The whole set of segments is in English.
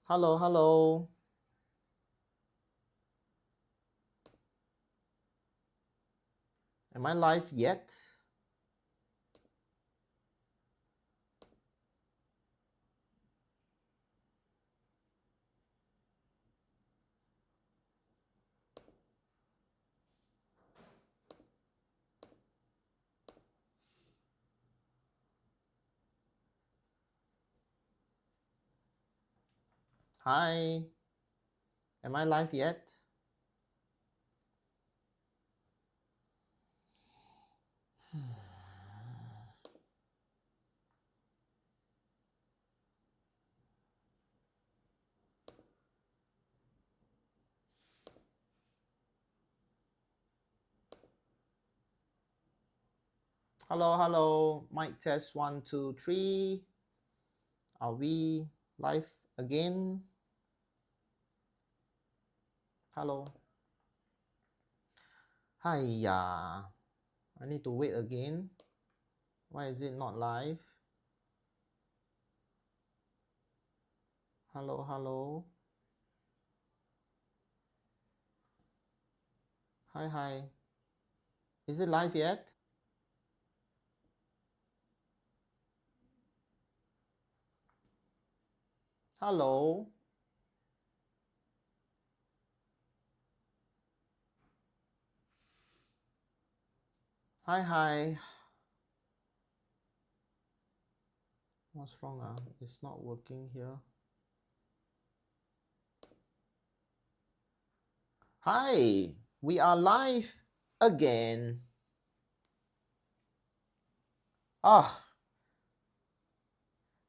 Hello, hello. Am I live yet? Hi. Am I live yet? Hello, hello. Mic test 1, 2, 3. Are we live again? Hello. Hiya. I need to wait again. Why is it not live? Hello, hello. Hi, hi. Is it live yet? Hello. Hi, hi. What's wrong? It's not working here. Hi. We are live again. Ah.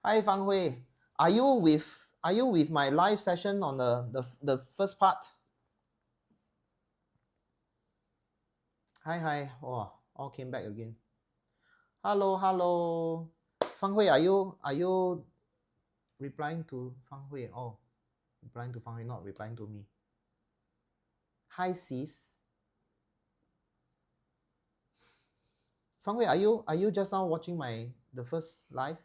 Hi, Fang Hui. Are you with my live session on the first part? Hi, hi. Oh, all came back again. Hello, hello. Fang Hui, are you replying to Fang Hui? Oh, replying to Fang Hui, not replying to me. Hi, sis. Fang Hui, are you just now watching the first live?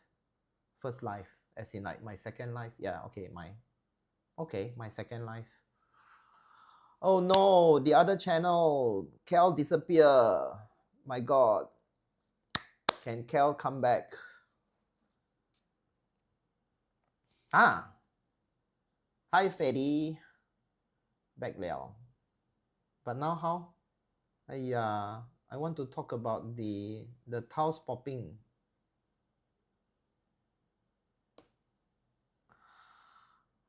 First live, as in like my second live? Yeah, okay, my second live. Oh no, the other channel, Cal disappear. My God. Can Cal come back? Ah, hi Freddy. Back liao. But now how? I want to talk about the tiles popping.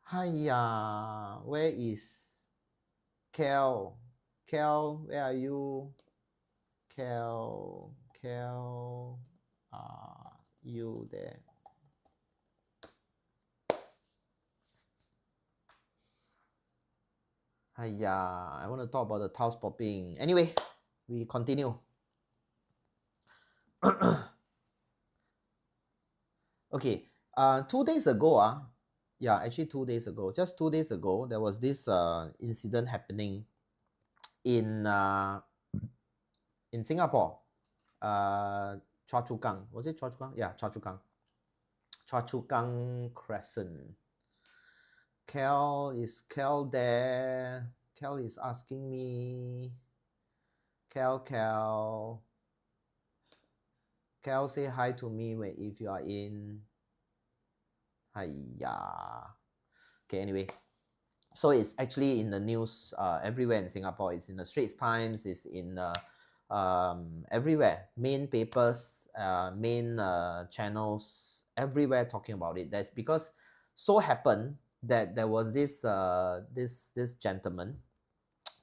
Where is Cal? Cal, where are you? Cal, are you there? I want to talk about the tiles popping. Anyway, we continue. Okay, 2 days ago, actually 2 days ago, just 2 days ago, there was this incident happening in Singapore, Choa Chu Kang. Was it Choa Chu Kang? Yeah, Choa Chu Kang. Choa Chu Kang Crescent. Is Cal there? Cal is asking me. Cal, say hi to me if you are in. Okay, anyway. So it's actually in the news everywhere in Singapore. It's in the Straits Times. It's in everywhere. Main papers, main channels, everywhere talking about it. That's because so happened that there was this gentleman.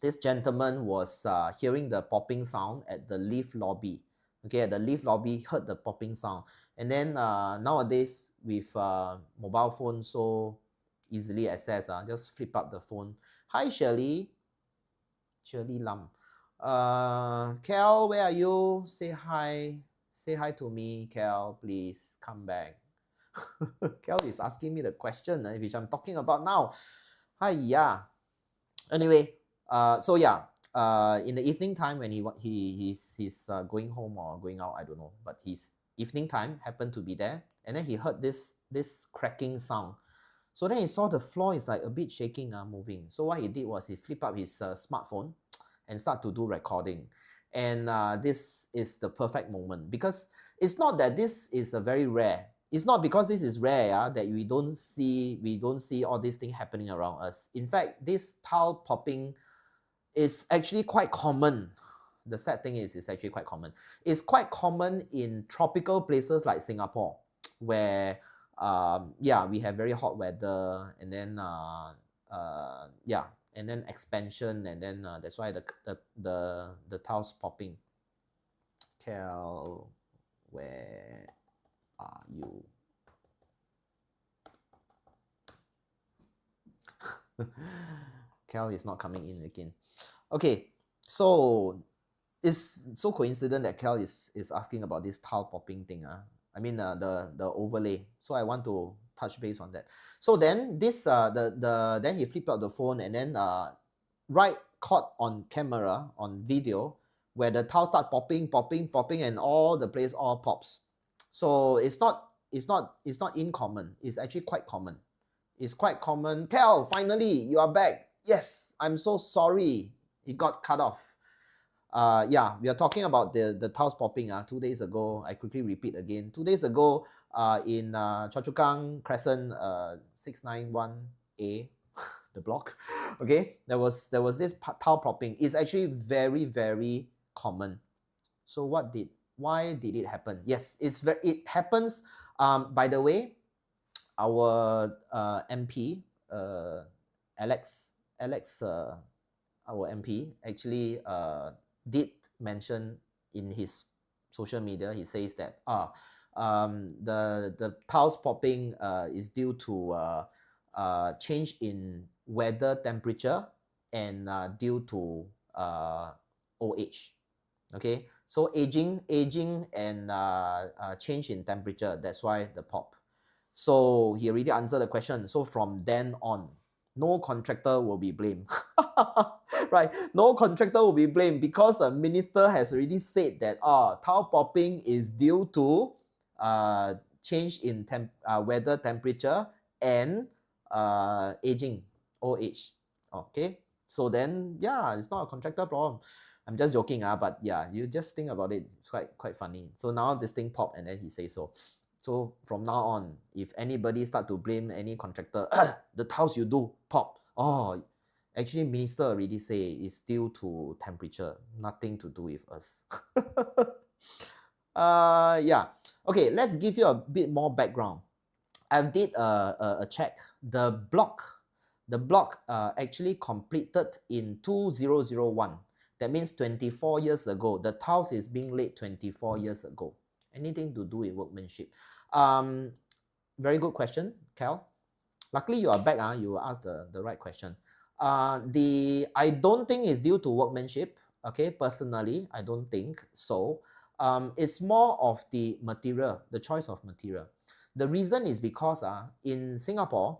This gentleman was hearing the popping sound at the lift lobby. Okay, at the lift lobby, heard the popping sound, and then nowadays with mobile phones so easily accessed, just flip up the phone. Hi Shirley Lam. Cal, where are you? Say hi to me, Cal, please come back. Cal is asking me the question which I'm talking about now. Anyway, so yeah, in the evening time when he's going home or going out, I don't know, but his evening time happened to be there, and then he heard this cracking sound. So then he saw the floor is like a bit shaking, moving. So what he did was he flipped up his smartphone and start to do recording. And this is the perfect moment, because it's not that this is a very rare. It's not because this is rare that we don't see all these things happening around us. In fact, this tile popping is actually quite common. The sad thing is, it's actually quite common. It's quite common in tropical places like Singapore, where yeah, we have very hot weather, and then yeah, and then expansion, and then that's why the tiles popping. Cal, where are you? Cal is not coming in again. Okay, so it's so coincident that Cal is asking about this tile popping thing. I mean the overlay. So I want to touch base on that. So then this then he flipped out the phone, and then right caught on camera, on video, where the tile start popping, and all the place all pops. So it's not uncommon. It's actually quite common. It's quite common. Cal, finally you are back. Yes, I'm so sorry it got cut off. Yeah, we are talking about the tiles popping. 2 days ago, I quickly repeat again. 2 days ago, in Choa Chu Kang Crescent 691A, the block. Okay, there was this tile popping. It's actually very, very common. So why did it happen? Yes, it happens. By the way, our MP, Alex, our MP actually did mention in his social media. He says that the tiles popping is due to change in weather temperature, and due to old age. Okay, so aging and change in temperature, that's why the pop. So he already answered the question. So from then on, no contractor will be blamed. Right, no contractor will be blamed, because the minister has already said that tile popping is due to change in weather temperature and aging, old age. Okay, so then yeah, it's not a contractor problem. I'm just joking, but yeah, you just think about it. It's quite funny. So now this thing pop, and then he says so. So from now on, if anybody start to blame any contractor, the tiles you do pop. Oh, actually, minister already say it's due to temperature, nothing to do with us. Yeah. Okay, let's give you a bit more background. I did a check. The block actually completed in 2001. That means 24 years ago. The tiles is being laid 24 years ago. Anything to do with workmanship? Very good question, Cal. Luckily you are back. You asked the right question. I don't think it's due to workmanship. Okay, personally, I don't think so. It's more of the material, the choice of material. The reason is because in Singapore,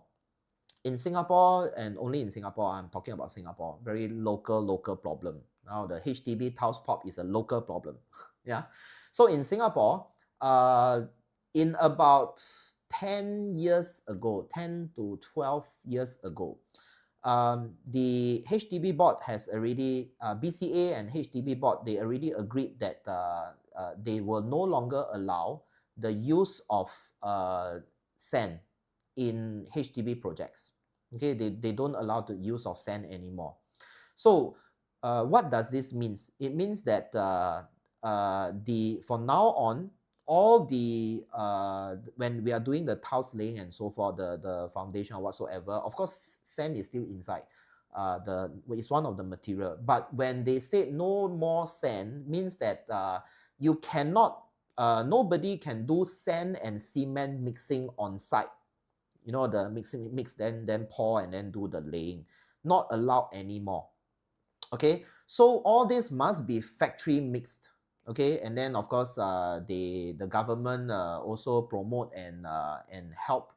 and only in Singapore, I'm talking about Singapore, very local problem. Now the HDB tiles pop is a local problem. Yeah. So in Singapore, in about 10 years ago, 10 to 12 years ago, the HDB board has already, BCA and HDB board, they already agreed that they will no longer allow the use of sand in HDB projects. Okay, they don't allow the use of sand anymore. So what does this mean? It means that from now on, all the when we are doing the tiles laying and so forth, the foundation or whatsoever, of course sand is still inside. It's one of the material. But when they say no more sand, means that you cannot, nobody can do sand and cement mixing on site. You know, the mix then pour and then do the laying. Not allowed anymore. Okay, so all this must be factory mixed. Okay, and then of course the government also promote and help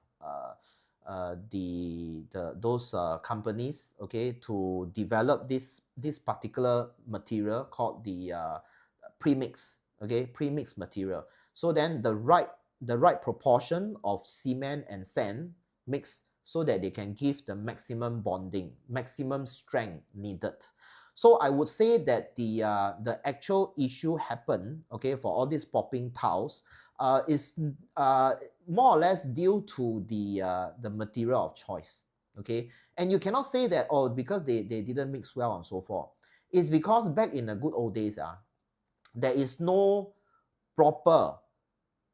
those companies, okay, to develop this particular material called the premix. Okay, premix material. So then the right proportion of cement and sand mix so that they can give the maximum bonding, maximum strength needed. So I would say that the actual issue happened, okay, for all these popping tiles is more or less due to the material of choice, okay. And you cannot say that, oh, because they didn't mix well and so forth. It's because back in the good old days, there is no proper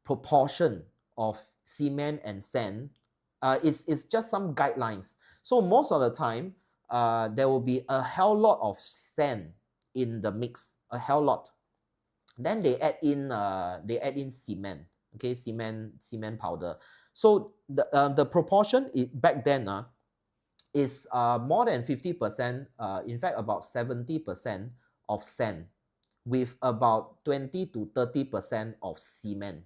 proportion of cement and sand. It's just some guidelines. So most of the time, there will be a hell lot of sand in the mix, a hell lot. Then they add in cement, okay, cement powder. So the proportion back then is more than 50%, in fact about 70% of sand with about 20 to 30% of cement.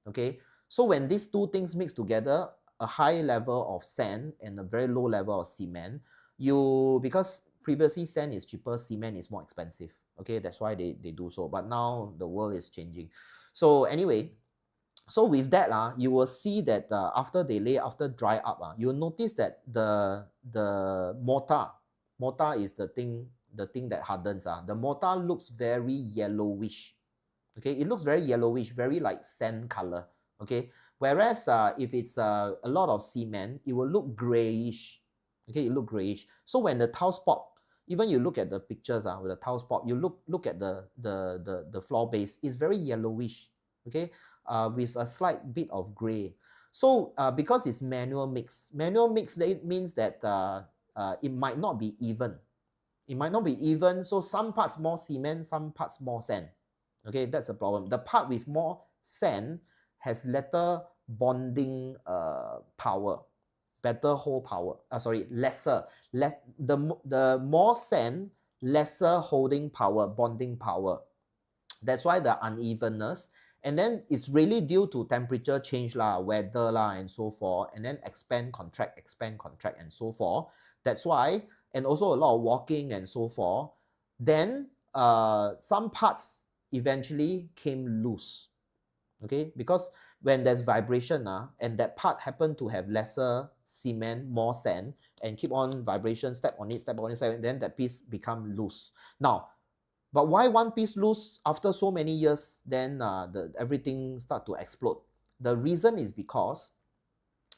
Okay, so when these two things mix together, a high level of sand and a very low level of cement, because previously sand is cheaper, cement is more expensive. Okay, that's why they do so. But now the world is changing. So anyway, so with that, you will see that after dry up, you'll notice that the mortar is the thing that hardens. The mortar looks very yellowish. Okay, it looks very yellowish, very like sand color. Okay, whereas if it's a lot of cement, it will look grayish. Okay, it look grayish. So when the tiles pop, even you look at the pictures with the tiles pop, you look at the floor base, it's very yellowish. Okay, with a slight bit of gray. So because it's manual mix, it means that it might not be even. It might not be even. So some parts more cement, some parts more sand. Okay, that's a problem. The part with more sand has lesser bonding power, better hold power. The more sand, lesser holding power, bonding power. That's why the unevenness. And then it's really due to temperature change, weather and so forth. And then expand, contract, and so forth. That's why, and also a lot of walking and so forth. Then some parts eventually came loose. Okay, because when there's vibration and that part happened to have lesser cement, more sand, and keep on vibration, step on it, then that piece become loose. Now, but why one piece loose after so many years, then everything start to explode? The reason is because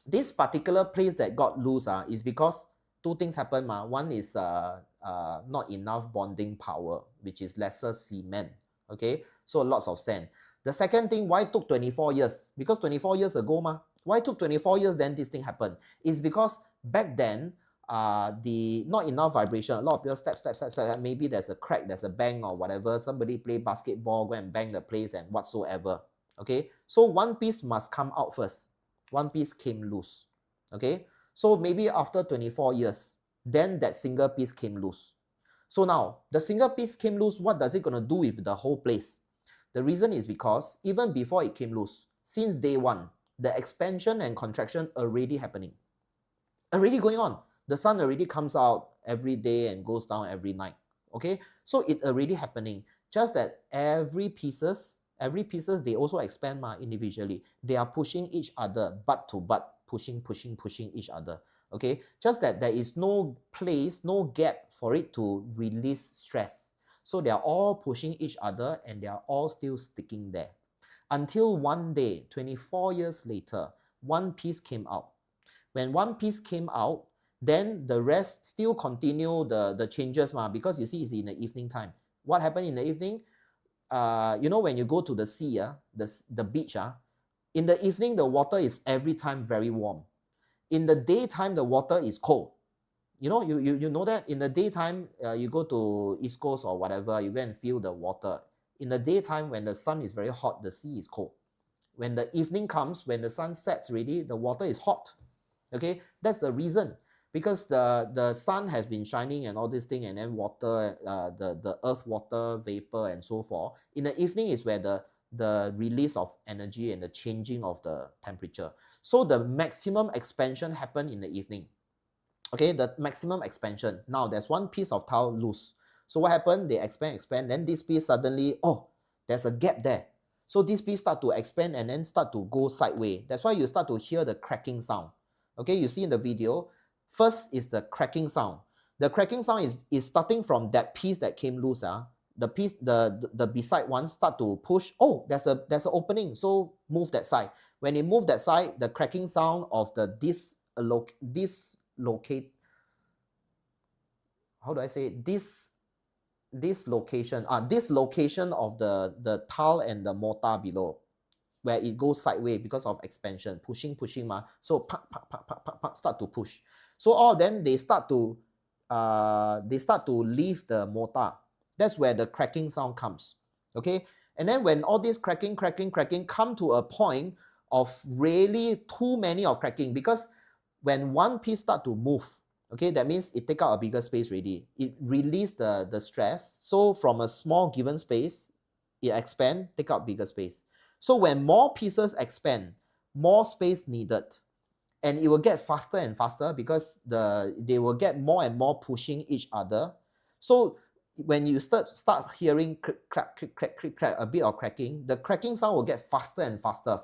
this particular place that got loose is because two things happen. One is not enough bonding power, which is lesser cement. Okay, so lots of sand. The second thing, why took 24 years? Because 24 years ago, why took 24 years then this thing happened? Is because back then, the not enough vibration. A lot of people step. Maybe there's a crack, there's a bang or whatever. Somebody play basketball, go and bang the place and whatsoever. Okay, so one piece must come out first. One piece came loose. Okay, so maybe after 24 years, then that single piece came loose. So now, the single piece came loose, what does it gonna do with the whole place? The reason is because even before it came loose, since day one, the expansion and contraction already happening. Already going on. The sun already comes out every day and goes down every night. Okay, so it already happening. Just that every pieces, they also expand individually. They are pushing each other, butt to butt, pushing each other. Okay, just that there is no place, no gap for it to release stress. So they are all pushing each other and they are all still sticking there. Until one day, 24 years later, one piece came out. When one piece came out, then the rest still continue the changes because you see it's in the evening time. What happened in the evening? When you go to the sea, the beach, in the evening the water is every time very warm. In the daytime the water is cold. You know that in the daytime you go to East Coast or whatever, you go and feel the water. In the daytime when the sun is very hot, the sea is cold. When the evening comes, when the sun sets already, the water is hot. Okay, that's the reason. Because the sun has been shining and all this thing, and then water, the earth water vapor and so forth. In the evening is where the release of energy and the changing of the temperature. So the maximum expansion happened in the evening. Okay, the maximum expansion. Now there's one piece of tile loose. So what happened? They expand, then this piece suddenly, there's a gap there. So this piece start to expand and then start to go sideways. That's why you start to hear the cracking sound. Okay, you see in the video, first is the cracking sound. The cracking sound is starting from that piece that came loose. The piece, the beside one start to push. Oh, there's an opening, so move that side. When you move that side, the cracking sound of the dislocate, how do I say it? This location of the tile and the mortar below, where it goes sideways because of expansion, pushing ma. So start to push. So all of them, they start to leave the mortar. That's where the cracking sound comes. Okay, and then when all this cracking come to a point of really too many of cracking, because when one piece start to move, okay, that means it take out a bigger space already. It release the stress. So from a small given space, it expand, take out bigger space. So when more pieces expand, more space needed, and it will get faster and faster because they will get more and more pushing each other. So when you start hearing crack, a bit of cracking, the cracking sound will get faster and faster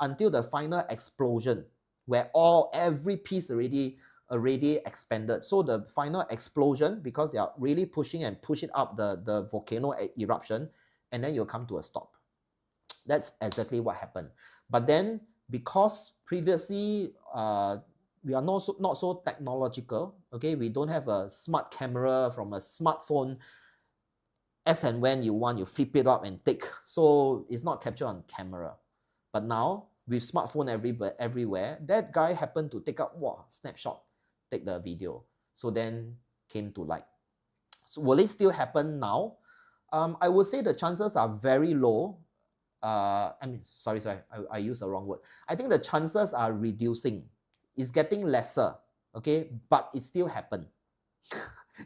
until the final explosion, where every piece already expanded. So the final explosion, because they are really pushing up the volcano eruption, and then you'll come to a stop. That's exactly what happened. But then, because previously we are not so technological, okay, we don't have a smart camera from a smartphone. As and when you want, you flip it up and take. So it's not captured on camera. But now, with smartphone everywhere, that guy happened to take up, snapshot, take the video. So then came to light. So will it still happen now? I would say the chances are very low. I used the wrong word. I think the chances are reducing. It's getting lesser, okay? But it still happen.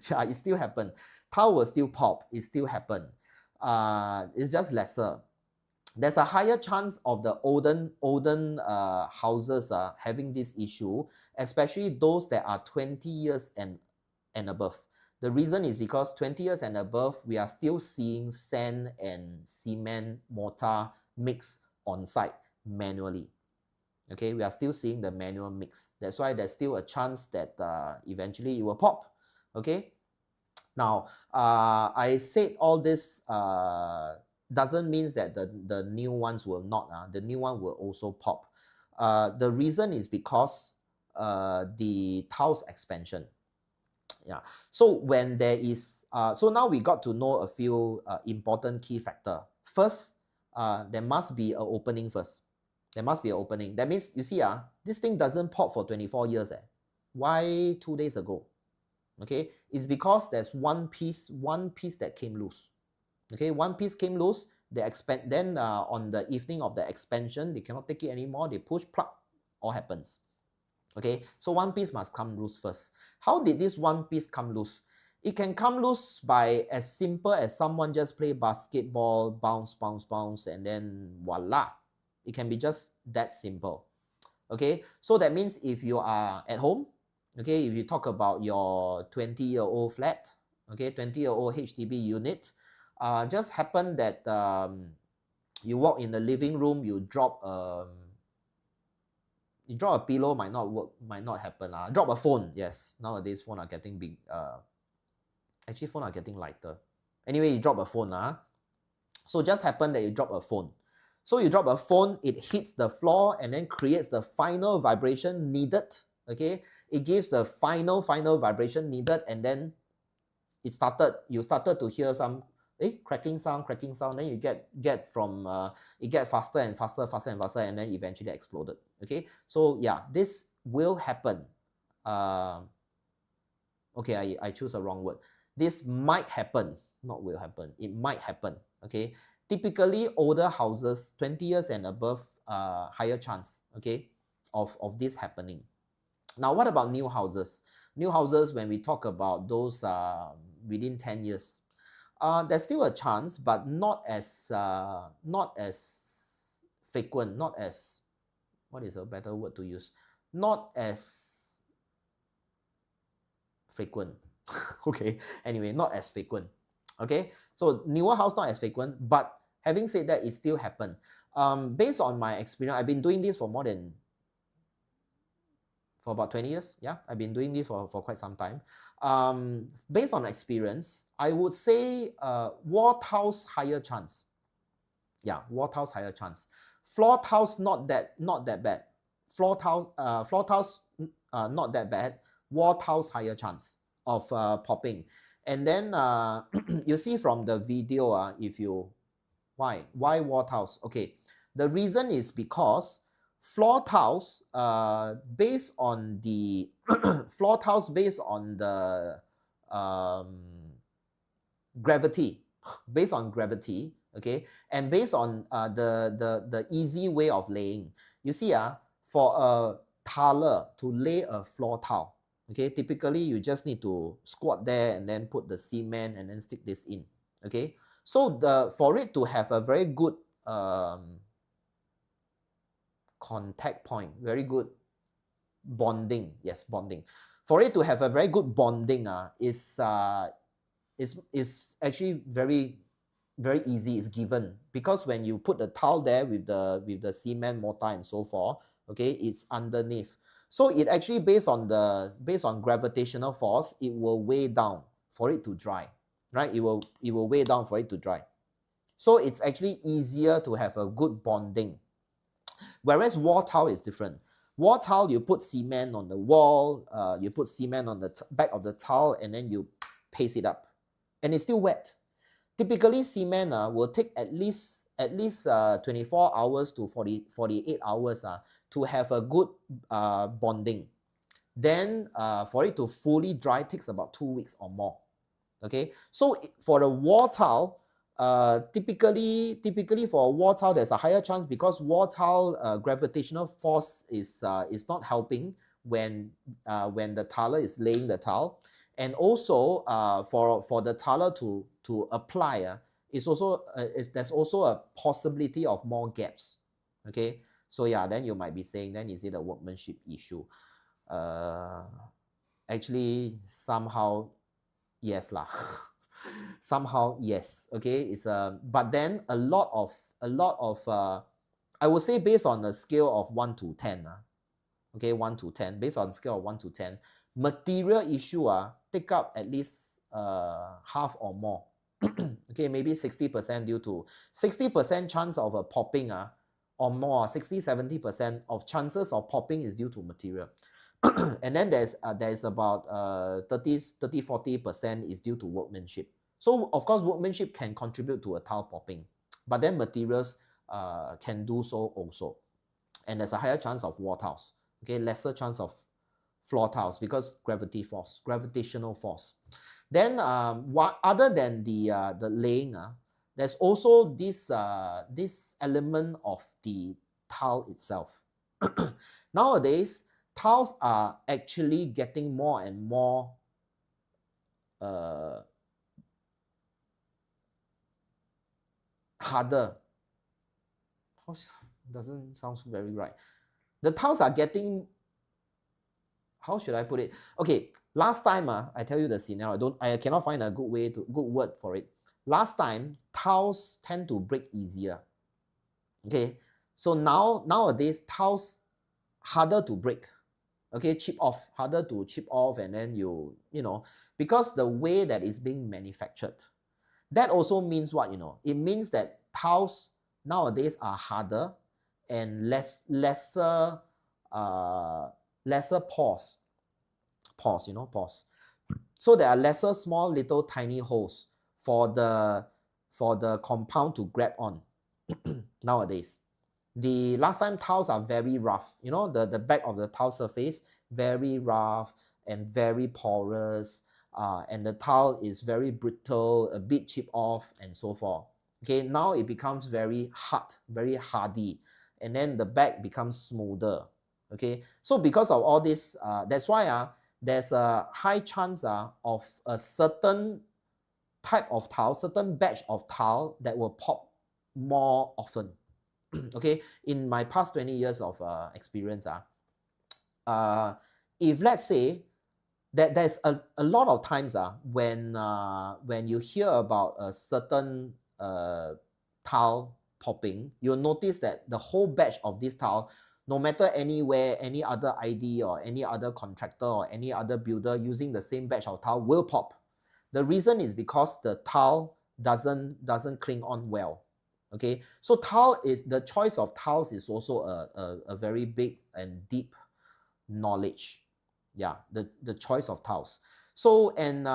Yeah, it still happen. Tile will still pop. It still happen. It's just lesser. There's a higher chance of the olden houses having this issue, especially those that are 20 years and above. The reason is because 20 years and above, we are still seeing sand and cement mortar mix on site manually. Okay, we are still seeing the manual mix. That's why there's still a chance that eventually it will pop. Okay. Now, I said all this doesn't mean that the new ones will not. The new one will also pop. The reason is because the tiles expansion. Yeah. So when there is, so now we got to know a few important key factor. First, there must be an opening first. There must be an opening. That means, you see, this thing doesn't pop for 24 years. Why 2 days ago? Okay, it's because there's one piece that came loose. Okay, one piece came loose. They expand. Then on the evening of the expansion, they cannot take it anymore. They push, plug, all happens. Okay, so one piece must come loose first. How did this one piece come loose? It can come loose by as simple as someone just play basketball, bounce, and then voila. It can be just that simple. Okay, so that means if you are at home, okay, if you talk about your 20-year-old flat, okay, 20-year-old HDB unit, just happen that you walk in the living room, you drop a pillow, might not work, might not happen. Drop a phone, yes. Nowadays, phone are getting big. Actually, phone are getting lighter. Anyway, you drop a phone. So just happen that you drop a phone. So you drop a phone, it hits the floor and then creates the final vibration needed. Okay, it gives the final vibration needed, and then you started to hear some cracking sound. Then you get from it get faster and faster, and then eventually exploded. Okay, so yeah, this will happen. Okay, I choose a wrong word. This might happen, not will happen. It might happen. Okay, typically older houses, 20 years and above, higher chance, okay, of this happening. Now, what about new houses? New houses, when we talk about those within 10 years, there's still a chance, but not as frequent, not as, what is a better word to use? Not as frequent. Okay, anyway, not as frequent. Okay, so newer house not as frequent, but having said that, it still happen. Based on my experience, I've been doing this for more than for about 20 years. Yeah, I've been doing this for quite some time. Based on experience, I would say wall tiles higher chance. Yeah, wall tiles higher chance. Floor tiles not that bad. Floor tiles not that bad. Wall tiles higher chance of popping. And then you see from the video, if you why wall tiles? Okay, the reason is because floor tiles based on the floor tiles based on the gravity, based on gravity, okay, and based on the easy way of laying. You see, for a tiler to lay a floor tile, okay, typically you just need to squat there and then put the cement and then stick this in, okay. So for it to have a very good contact point, very good bonding, yes, bonding. For it to have a very good bonding, is actually very easy. It's given, because when you put the tile there with the cement, mortar and so forth, okay, it's underneath. So it actually based on gravitational force, it will weigh down for it to dry, right? It will weigh down for it to dry. So it's actually easier to have a good bonding. Whereas wall tile is different. Wall tile, you put cement on the wall, you put cement on the back of the tile, and then you paste it up, and it's still wet. Typically, cement will take at least 24 hours to 48 hours to have a good bonding. Then for it to fully dry takes about 2 weeks or more. Okay, so for the wall tile, typically for a wall tile, there's a higher chance, because wall tile gravitational force is not helping when the tiler is laying the tile. And also for the tiler to apply, it's also there's also a possibility of more gaps. Okay, so yeah, then you might be saying, then is it a workmanship issue? Actually, somehow yes lah. Somehow yes. Okay, it's but then a lot of I would say, based on a scale of 1 to 10, okay, 1 to 10, based on scale of 1 to 10, material issue take up at least half or more. Okay, maybe 60% due to 60% chance of a popping or more, 60-70% of chances of popping is due to material. And then there's about 30-40% is due to workmanship. So of course workmanship can contribute to a tile popping, but then materials can do so also. And there's a higher chance of wall tiles, okay, lesser chance of floor tiles, because gravitational force. Then other than the laying, there's also this element of the tile itself. Nowadays, tiles are actually getting more and more harder. Doesn't sound very right. The tiles are getting, how should I put it? Okay, last time I tell you the scenario. I cannot find a good word for it. Last time, tiles tend to break easier. Okay, so nowadays tiles harder to break. Okay, harder to chip off, and then you know, because the way that it's being manufactured. That also means what, you know? It means that tiles nowadays are harder and lesser pores. You know, pores. So there are lesser small little tiny holes for the compound to grab on nowadays. The last time tiles are very rough, you know, the back of the tile surface, very rough and very porous, and the tile is very brittle, a bit chip off and so forth. Okay, now it becomes very hard, very hardy, and then the back becomes smoother. Okay, so because of all this, that's why there's a high chance of a certain type of tile, certain batch of tile that will pop more often. Okay, in my past 20 years of experience, if let's say that there's a lot of times when you hear about a certain tile popping, you'll notice that the whole batch of this tile no matter anywhere, any other ID or any other contractor or any other builder using the same batch of tile will pop. The reason is because the tile doesn't cling on well. Okay, so the choice of tiles is also a very big and deep knowledge. Yeah, the choice of tiles. So, and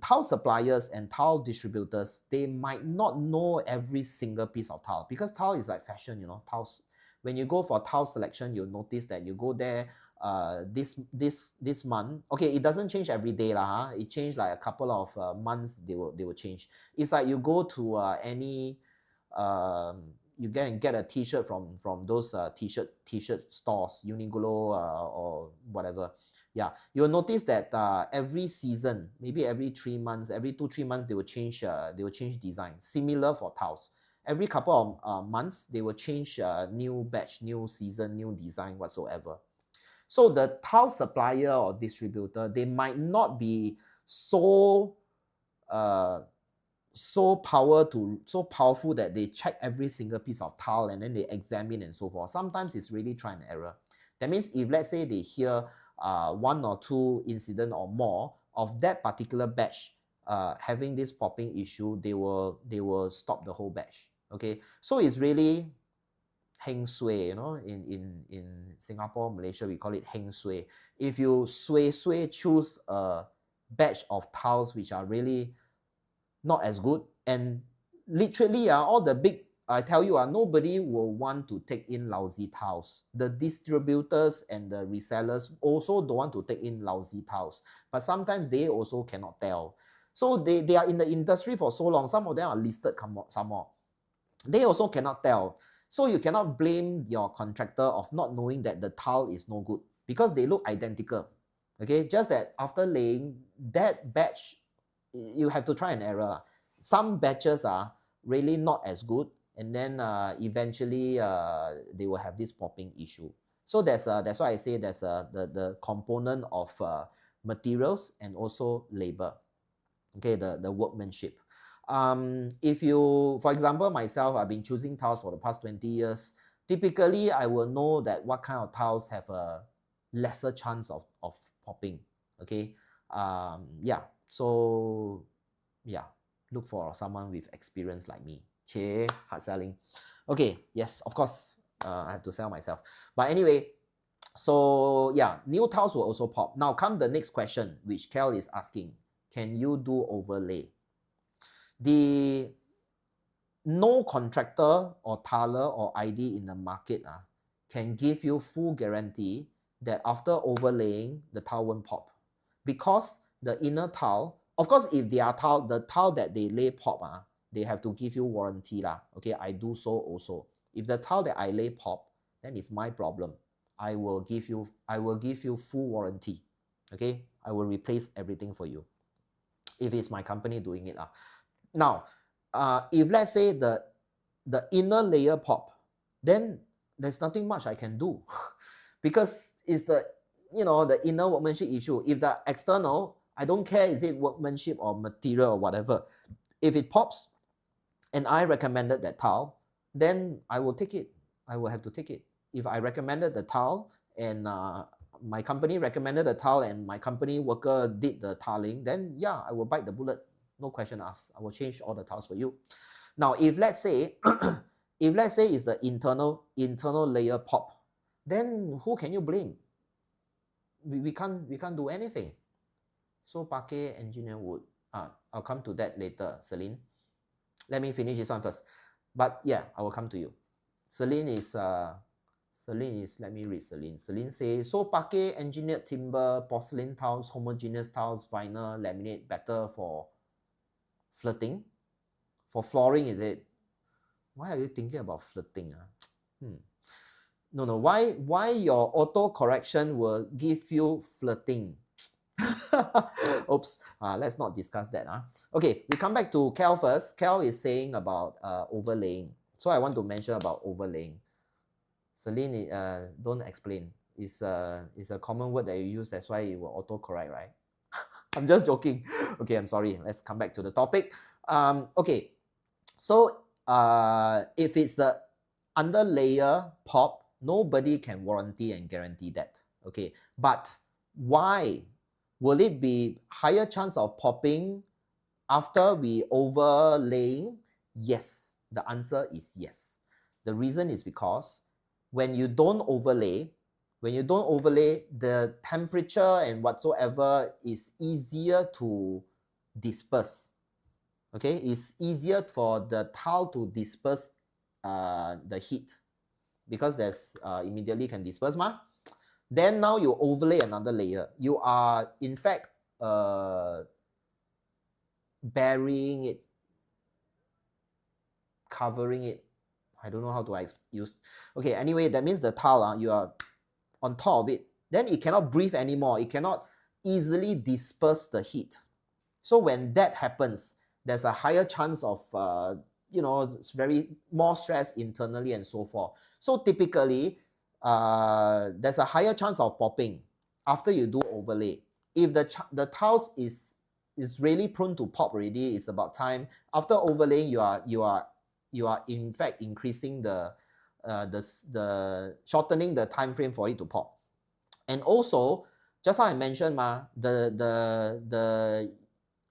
tile suppliers and tile distributors, they might not know every single piece of tile, because tile is like fashion, you know. Tiles, when you go for tile selection, you'll notice that you go there this month. Okay, it doesn't change every day lah, huh? It changed like a couple of months, they will change. It's like you go to any you get a t-shirt from those t-shirt stores, Uniqlo or whatever. Yeah, you'll notice that every season, maybe every 3 months, every 2-3 months, they will change design. Similar for tiles, every couple of months they will change new batch, new season, new design whatsoever. So the tile supplier or distributor, they might not be so powerful that they check every single piece of tile and then they examine and so forth. Sometimes it's really try and error. That means if, let's say, they hear 1 or 2 incident or more of that particular batch having this popping issue, they will stop the whole batch. Okay, so it's really heng sui, you know, in Singapore, Malaysia, we call it heng sui. If you choose a batch of tiles which are really not as good, and literally all the big, I tell you, nobody will want to take in lousy tiles. The distributors and the resellers also don't want to take in lousy tiles, but sometimes they also cannot tell. So they are in the industry for so long, some of them are listed some more. They also cannot tell. So you cannot blame your contractor of not knowing that the tile is no good, because they look identical. Okay, just that after laying that batch, you have to try and error. Some batches are really not as good, and then eventually they will have this popping issue. So that's why I say there's the component of materials and also labor. Okay, the workmanship. If you, for example, myself, I've been choosing tiles for the past 20 years. Typically, I will know that what kind of tiles have a lesser chance of popping. Okay, yeah. So yeah, look for someone with experience like me. Hard selling. Okay, yes, of course, I have to sell myself. But anyway, so yeah, new tiles will also pop. Now come the next question, which Kel is asking. Can you do overlay? No contractor or tiler or ID in the market can give you full guarantee that after overlaying, the tile won't pop. Because the inner tile, of course, if they are the tile that they lay pop, they have to give you warranty lah. Okay, I do so also. If the tile that I lay pop, then it's my problem. I will give you full warranty. Okay, I will replace everything for you if it's my company doing it. Now, if let's say the inner layer pop, then there's nothing much I can do because it's the inner workmanship issue. If the external, I don't care is it workmanship or material or whatever, if it pops and I recommended that tile, then I will take it. I will have to take it. If I recommended the tile and my company recommended the tile and my company worker did the tiling, then yeah, I will bite the bullet. No question asked. I will change all the tiles for you. Now, if let's say, it's the internal layer pop, then who can you blame? We can't do anything. So pakai engineer wood. I'll come to that later, Celine. Let me finish this one first. But yeah, I will come to you. Celine is, let me read Celine. Celine says, so pakai engineered timber, porcelain tiles, homogeneous tiles, vinyl, laminate, better for flirting? For flooring, is it? Why are you thinking about flirting? No. Why your auto correction will give you flirting? Oops. Let's not discuss that. Okay, we come back to Kel first. Kel is saying about overlaying. So I want to mention about overlaying. Celine, don't explain. It's a common word that you use. That's why it will auto correct, right? I'm just joking. Okay, I'm sorry. Let's come back to the topic. Okay, so if it's the under layer pop, Nobody can warranty and guarantee that. Okay, but why will it be higher chance of popping after we overlaying? Yes, the answer is yes. The reason is because when you don't overlay, the temperature and whatsoever is easier to disperse. Okay, it's easier for the tile to disperse the heat because there's immediately can disperse ma. Then now you overlay another layer. You are in fact burying it, covering it. I don't know how to use. Okay, anyway, that means the tile you are on top of it. Then it cannot breathe anymore. It cannot easily disperse the heat. So when that happens, there's a higher chance of it's very more stress internally and so forth. So typically, there's a higher chance of popping after you do overlay. If the tiles is really prone to pop already, it's about time. After overlaying, you are in fact increasing the shortening the time frame for it to pop. And also, just how I mentioned, the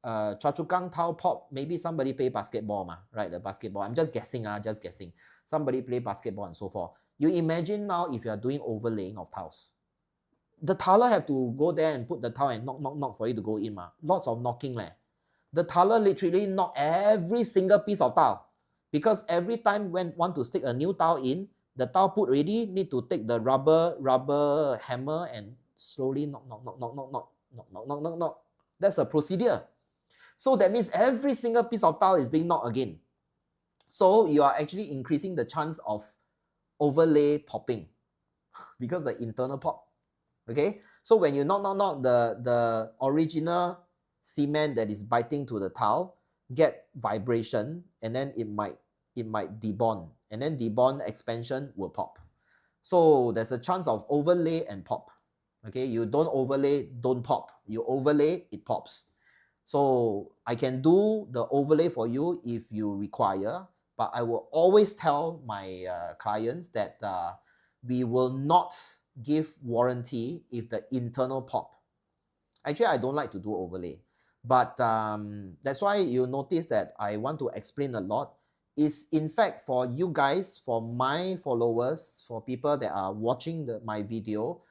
Chua Chu Kang tile pop, maybe somebody play basketball, right? The basketball. I'm just guessing, just guessing. Somebody play basketball and so forth. You imagine now if you are doing overlaying of tiles. The tiler have to go there and put the tile and knock for it to go in. Lots of knocking. The tiler literally knock every single piece of tile. Because every time when want to stick a new tile in, the tile put ready, need to take the rubber hammer and slowly knock. That's a procedure. So that means every single piece of tile is being knocked again. So you are actually increasing the chance of overlay popping because the internal pop. Okay, so when you knock the original cement that is biting to the tile get vibration, and then it might debond, and then debond expansion will pop. So there's a chance of overlay and pop. Okay, you don't overlay, don't pop. You overlay, it pops. So I can do the overlay for you if you require, but I will always tell my clients that we will not give warranty if the internal pop. Actually, I don't like to do overlay, but that's why you notice that I want to explain a lot. Is in fact for you guys, for my followers, for people that are watching my video,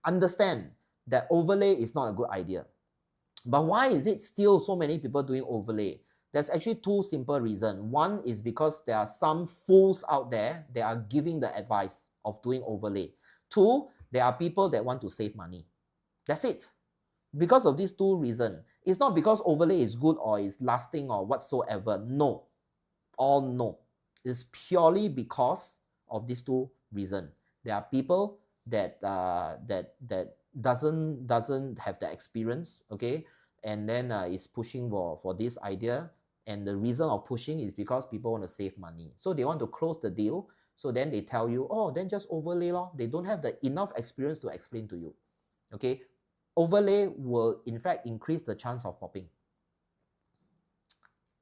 understand that overlay is not a good idea. But why is it still so many people doing overlay? There's actually two simple reasons. One is because there are some fools out there that are giving the advice of doing overlay. Two, there are people that want to save money. That's it. Because of these two reasons. It's not because overlay is good or is lasting or whatsoever. No. All no. It's purely because of these two reasons. There are people that doesn't have the experience, okay, and then is pushing for this idea, and the reason of pushing is because people want to save money, so they want to close the deal. So then they tell you, oh, then just overlay lor. They don't have the enough experience to explain to you. Okay, overlay will in fact increase the chance of popping.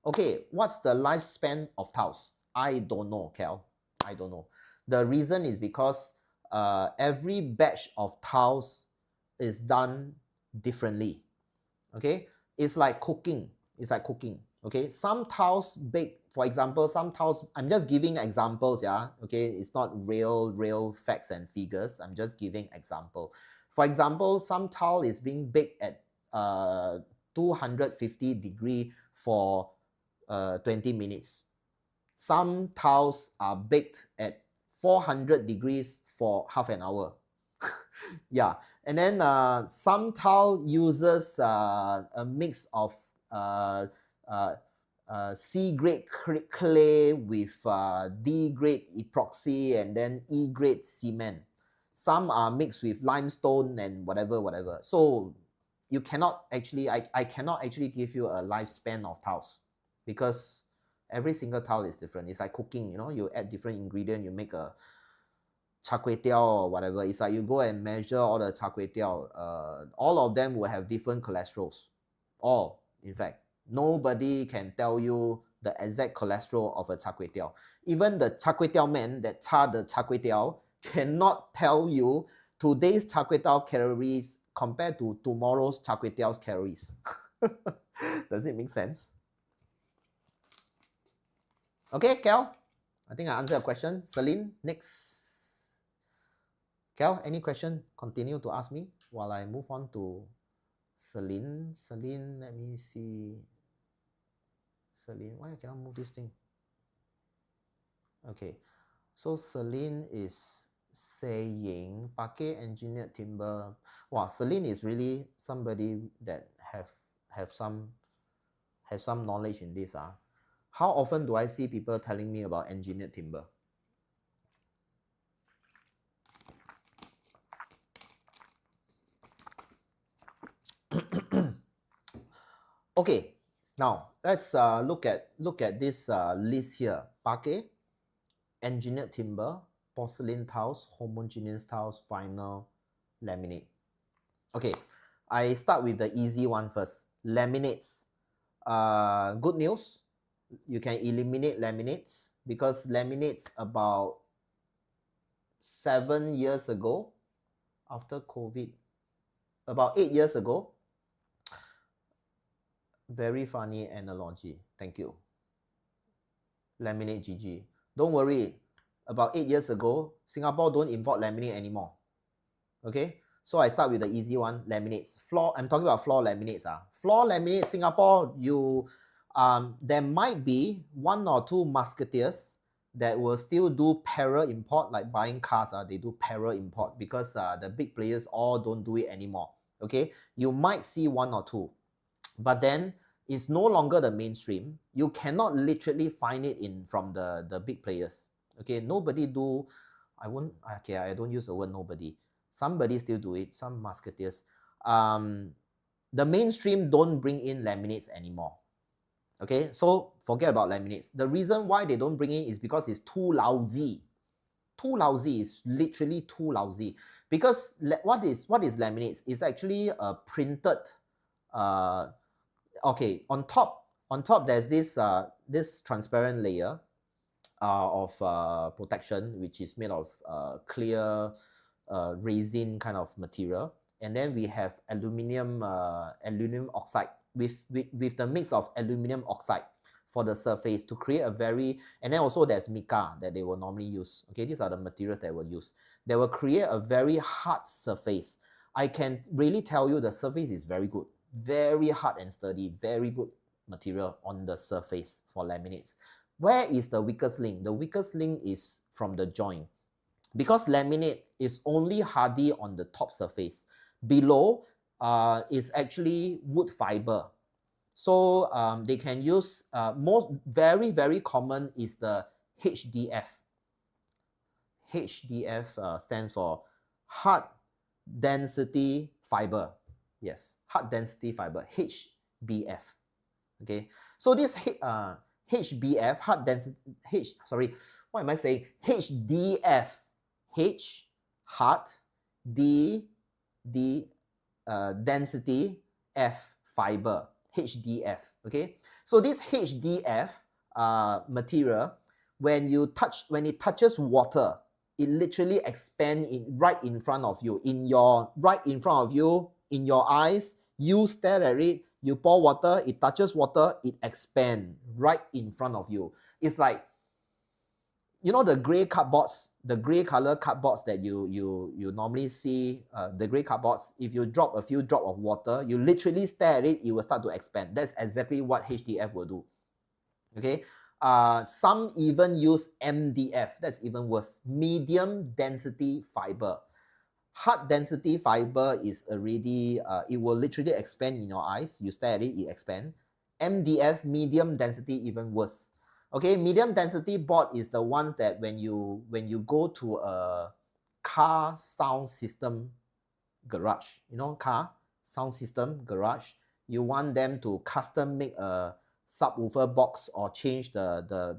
Okay, what's the lifespan of tiles? I don't know, Cal. I don't know. The reason is because every batch of tiles is done differently. Okay, it's like cooking. Okay, some tiles bake, for example, some tiles, I'm just giving examples, yeah. Okay, it's not real facts and figures. I'm just giving example. For example, some tile is being baked at 250 degree for 20 minutes. Some tiles are baked at 400 degrees for half an hour. Yeah, and then some tile uses a mix of C-grade clay with D-grade epoxy and then E-grade cement. Some are mixed with limestone and whatever. So you cannot actually, I cannot actually give you a lifespan of tiles because every single tile is different. It's like cooking, you know, you add different ingredient, you make a char kway teow or whatever. It's like you go and measure all the char kway teow. All of them will have different cholesterols. All, in fact. Nobody can tell you the exact cholesterol of a char kway teow. Even the char kway teow man that char the char kway teow cannot tell you today's char kway teow calories compared to tomorrow's char kway teow's calories. Does it make sense? Okay, Kel, I think I answered your question. Celine, next. Kel, any question? Continue to ask me while I move on to Celine. Celine, let me see. Celine, why I cannot move this thing? Okay, so Celine is saying pakai engineered timber. Wow, Celine is really somebody that have some knowledge in this. How often do I see people telling me about engineered timber? Okay, now let's look at this list here. Pakai, engineered timber, porcelain tiles, homogeneous tiles, vinyl, laminate. Okay, I start with the easy one first. Laminates. Good news, you can eliminate laminates because laminates about 7 years ago, after COVID, about 8 years ago. Very funny analogy. Thank you. Laminate GG. Don't worry. About 8 years ago, Singapore don't import laminate anymore. Okay? So I start with the easy one, laminates. Floor, I'm talking about floor laminates. Floor laminates, Singapore, there might be 1 or 2 musketeers that will still do para import, like buying cars, they do para import because the big players all don't do it anymore. Okay? You might see 1 or 2. But then it's no longer the mainstream. You cannot literally find it from the big players. Okay, nobody do, I don't use the word nobody. Somebody still do it, some musketeers. The mainstream don't bring in laminates anymore. Okay, so forget about laminates. The reason why they don't bring in is because it's too lousy. Too lousy, is literally too lousy. Because what is laminates? It's actually a printed, okay, on top there's this transparent layer of protection, which is made of clear resin kind of material, and then we have aluminum oxide with the mix of aluminum oxide for the surface to create a very, and then also there's mica that they will normally use. Okay, these are the materials that will use. They will create a very hard surface. I can really tell you the surface is very good, very hard and sturdy, very good material on the surface for laminates. Where is the weakest link? The weakest link is from the joint. Because laminate is only hardy on the top surface. Below is actually wood fiber. So they can use, very, very common is the HDF. HDF stands for hard density fiber. Yes, hard density fiber, HBF. Okay, so this HBF, hard density, what am I saying? HDF, H, hard, D, density, F, fiber, HDF. Okay, so this HDF material, when it touches water, it literally expands right in front of you, in your eyes. You stare at it, you pour water, it touches water, it expands right in front of you. It's like, you know, the gray cardboards, the gray color cardboards that you normally see, the gray cardboards, if you drop a few drops of water, you literally stare at it, it will start to expand. That's exactly what HDF will do. Okay, some even use MDF. That's even worse, medium density fiber. Hard density fiber is already, it will literally expand in your eyes. You stare at it, it expands. MDF, medium density, even worse. Okay, medium density board is the ones that when you go to a car sound system garage, you know, car sound system garage, you want them to custom make a subwoofer box or change the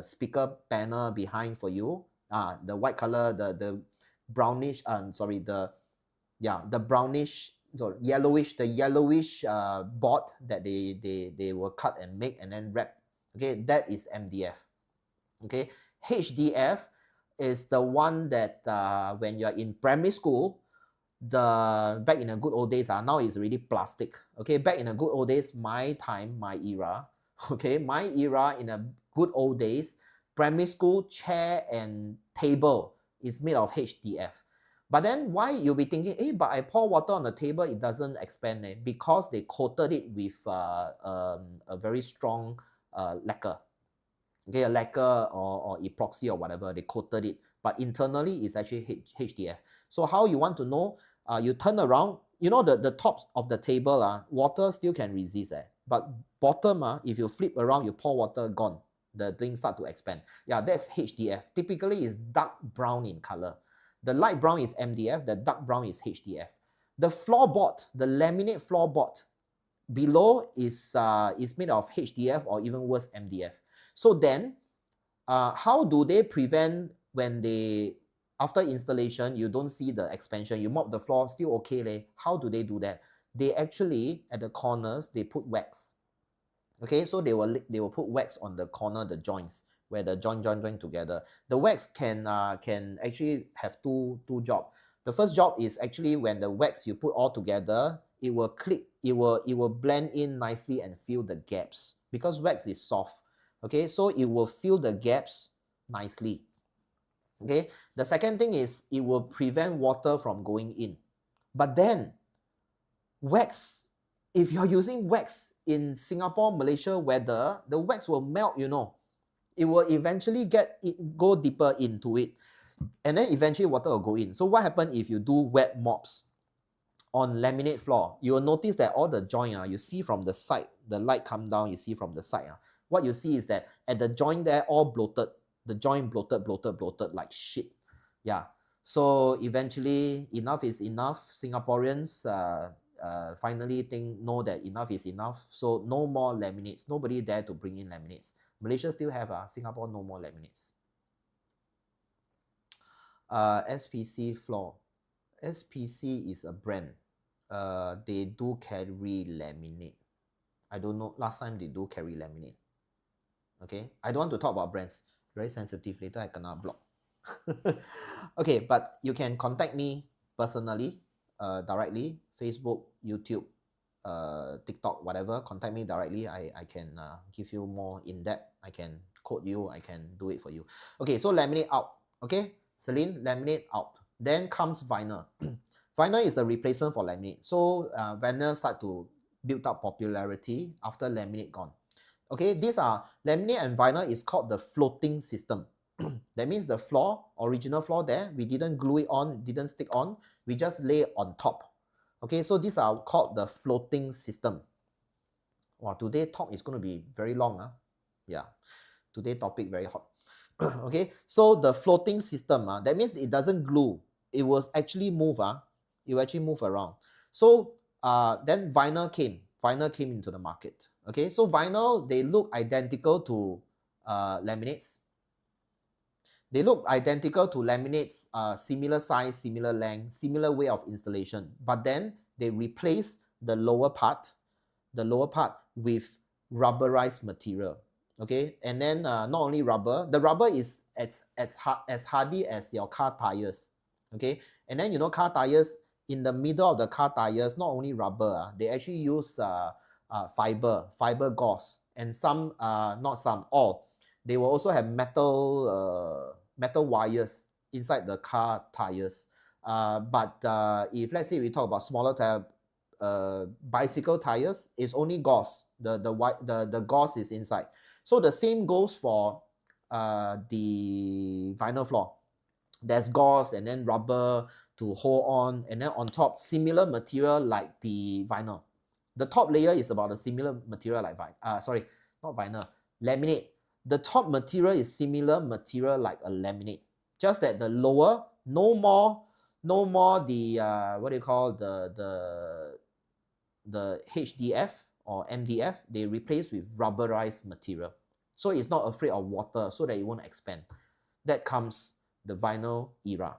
speaker panel behind for you. The white color, the brownish, the brownish, yellowish board that they will cut and make and then wrap. Okay, that is MDF. Okay, HDF, is the one that when you're in primary school, the back in the good old days, now it's already plastic. Okay, back in the good old days, my time, my era, okay, my era in the good old days, primary school chair and table is made of HDF. But then why you'll be thinking, hey, but I pour water on the table, it doesn't expand, eh? Because they coated it with a very strong lacquer. Okay, a lacquer or epoxy or whatever, they coated it. But internally, it's actually HDF. So how you want to know? You turn around, you know the top of the table, water still can resist. But bottom, if you flip around, you pour water, gone. The thing start to expand. Yeah, that's HDF. Typically, it's dark brown in color. The light brown is MDF, the dark brown is HDF. The floorboard, the laminate floorboard below is made of HDF or even worse, MDF. So then, how do they prevent when they, after installation, you don't see the expansion, you mop the floor, still okay leh? How do they do that? They actually, at the corners, they put wax. Okay, so they will put wax on the corner, the joints, where the joint together. The wax can actually have two job. The first job is actually when the wax you put all together, it will click, it will blend in nicely and fill the gaps because wax is soft. Okay, so it will fill the gaps nicely. Okay, the second thing is it will prevent water from going in. But then wax, if you're using wax in Singapore, Malaysia weather, the wax will melt, you know. It will eventually go deeper into it. And then eventually water will go in. So what happens if you do wet mops on laminate floor? You will notice that all the joint, you see from the side, the light come down, you see from the side. What you see is that at the joint there, all bloated. The joint bloated like shit. Yeah. So eventually, enough is enough. Singaporeans finally know that enough is enough. So no more laminates. Nobody dare to bring in laminates. Malaysia still have, Singapore no more laminates. SPC floor. SPC is a brand. They do carry laminate. I don't know. Last time they do carry laminate. Okay. I don't want to talk about brands. Very sensitive. Later I cannot block. Okay, but you can contact me personally, directly, Facebook, YouTube, TikTok, whatever. Contact me directly. I can give you more in depth. I can quote you. I can do it for you. Okay, so laminate out. Okay, Celine, laminate out. Then comes vinyl. Vinyl is the replacement for laminate. So vinyl start to build up popularity after laminate gone. Okay, these are laminate and vinyl is called the floating system. That means the floor, original floor there, we didn't glue it on, didn't stick on, we just lay it on top. Okay, so these are called the floating system. Wow, today talk is going to be very long. Yeah, today topic very hot. Okay, so the floating system, that means it doesn't glue. It will actually move. It will actually move around. So then vinyl came into the market. Okay, so vinyl, they look identical to laminates. They look identical to laminates, similar size, similar length, similar way of installation. But then they replace the lower part with rubberized material. Okay, and then not only rubber, the rubber is as hardy as your car tires. Okay, and then you know car tires, in the middle of the car tires, not only rubber, they actually use fiber gauze, and some, not some, all. They will also have metal wires inside the car tires. But if let's say we talk about smaller tire, bicycle tires, it's only gauze. The gauze is inside. So the same goes for the vinyl floor. There's gauze and then rubber to hold on, and then on top similar material like the vinyl. The top layer is about a similar material like laminate. The top material is similar material like a laminate, just that the lower, no more the what do you call the HDF or MDF, they replace with rubberized material. So it's not afraid of water, so that it won't expand. That comes the vinyl era.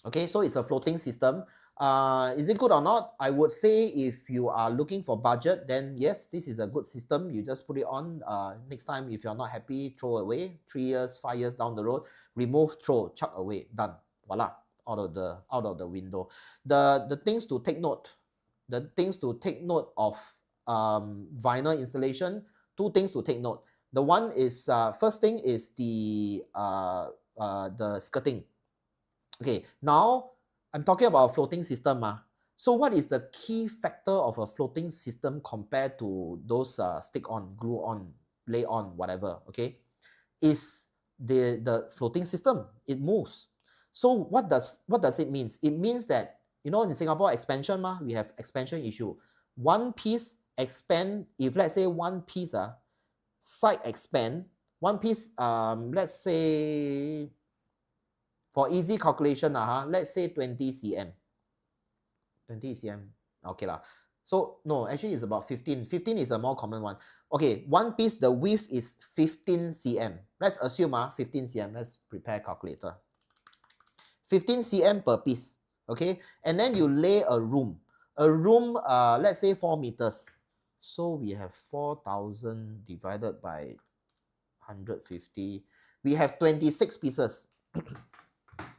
Okay, so it's a floating system. Is it good or not? I would say if you are looking for budget, then yes, this is a good system. You just put it on. Next time, if you're not happy, throw away. 3 years, 5 years down the road, remove, throw, chuck away, done. Voila, out of the window. The things to take note, of vinyl installation. Two things to take note. The one is first thing is the skirting. Okay, now I'm talking about a floating system. So what is the key factor of a floating system compared to those stick on, glue on, lay on, whatever, okay? Is the floating system. It moves. So what does it mean? It means that, you know, in Singapore expansion, we have expansion issue. One piece expand, if let's say one piece side expand, one piece, let's say, for easy calculation, let's say 20 cm. 20 cm. Okay lah. So no, actually it's about 15. 15 is a more common one. Okay, one piece, the width is 15 cm. Let's assume 15 cm. Let's prepare calculator. 15 cm per piece. Okay, and then you lay a room. A room, let's say 4 meters. So we have 4,000 divided by 150. We have 26 pieces.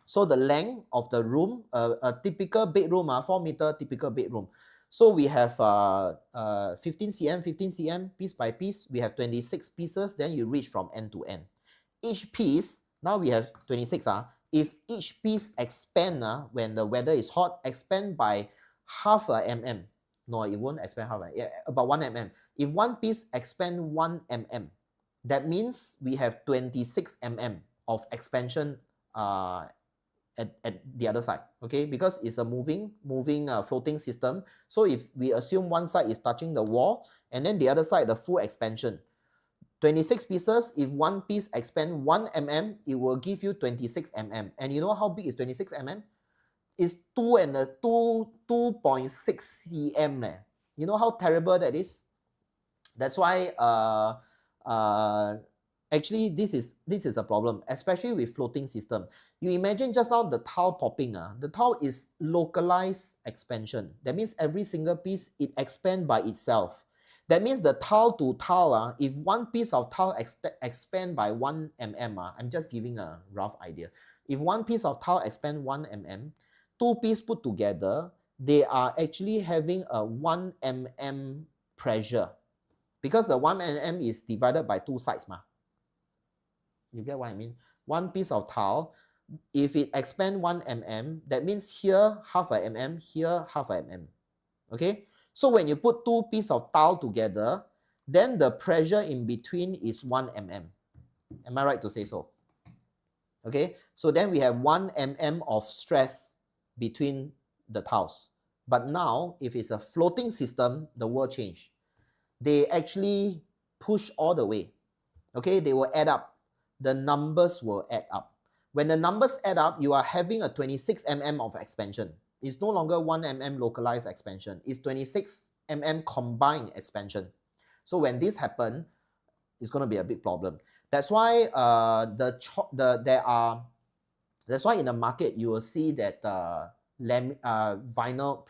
So the length of the room, a typical bedroom, 4 meter typical bedroom. So we have 15 cm, piece by piece. We have 26 pieces. Then you reach from end to end. Each piece, now we have 26. If each piece expand when the weather is hot, expand by half a mm. No, it won't expand half about 1 mm. If one piece expand 1 mm, that means we have 26 mm of expansion at the other side, okay? Because it's a moving floating system. So if we assume one side is touching the wall and then the other side, the full expansion, 26 pieces, if one piece expand 1 mm, it will give you 26 mm. And you know how big is 26 mm? It's 2.6 cm. You know how terrible that is? That's why actually this is a problem, especially with floating system. You imagine just now the tile popping. The tile is localized expansion. That means every single piece, it expand by itself. That means the tile to tile, if one piece of tile expand by 1 mm, I'm just giving a rough idea. If one piece of tile expand 1 mm, two pieces put together, they are actually having a 1 mm pressure. Because the 1 mm is divided by two sides. You get what I mean? One piece of tile, if it expand 1 mm, that means here half a mm, here half a mm. Okay? So when you put two pieces of tile together, then the pressure in between is 1 mm. Am I right to say so? Okay? So then we have 1 mm of stress between the tiles. But now, if it's a floating system, the world changed. They actually push all the way. Okay? They will add up. The numbers will add up. When the numbers add up, you are having a 26 mm of expansion. It's no longer 1 mm localized expansion. It's 26 mm combined expansion. So when this happens, it's going to be a big problem. That's why that's why in the market you will see that vinyl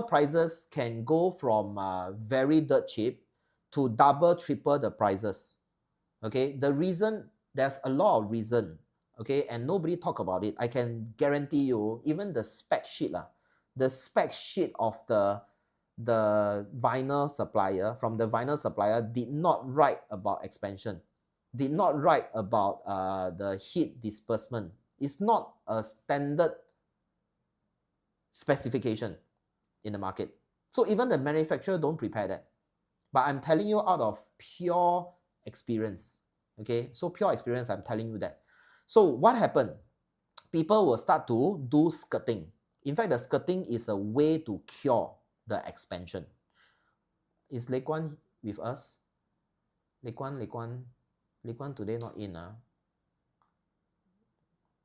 prices can go from very dirt cheap to double, triple the prices. Okay, the reason, there's a lot of reason, okay, and nobody talk about it. I can guarantee you, even the spec sheet of the vinyl supplier, from the vinyl supplier, did not write about expansion, did not write about the heat disbursement. It's not a standard specification in the market. So even the manufacturer don't prepare that. But I'm telling you out of pure experience. Okay, so pure experience, I'm telling you that. So what happened? People will start to do skirting. In fact, the skirting is a way to cure the expansion. Is Lei Guan with us? Lei Guan today not in.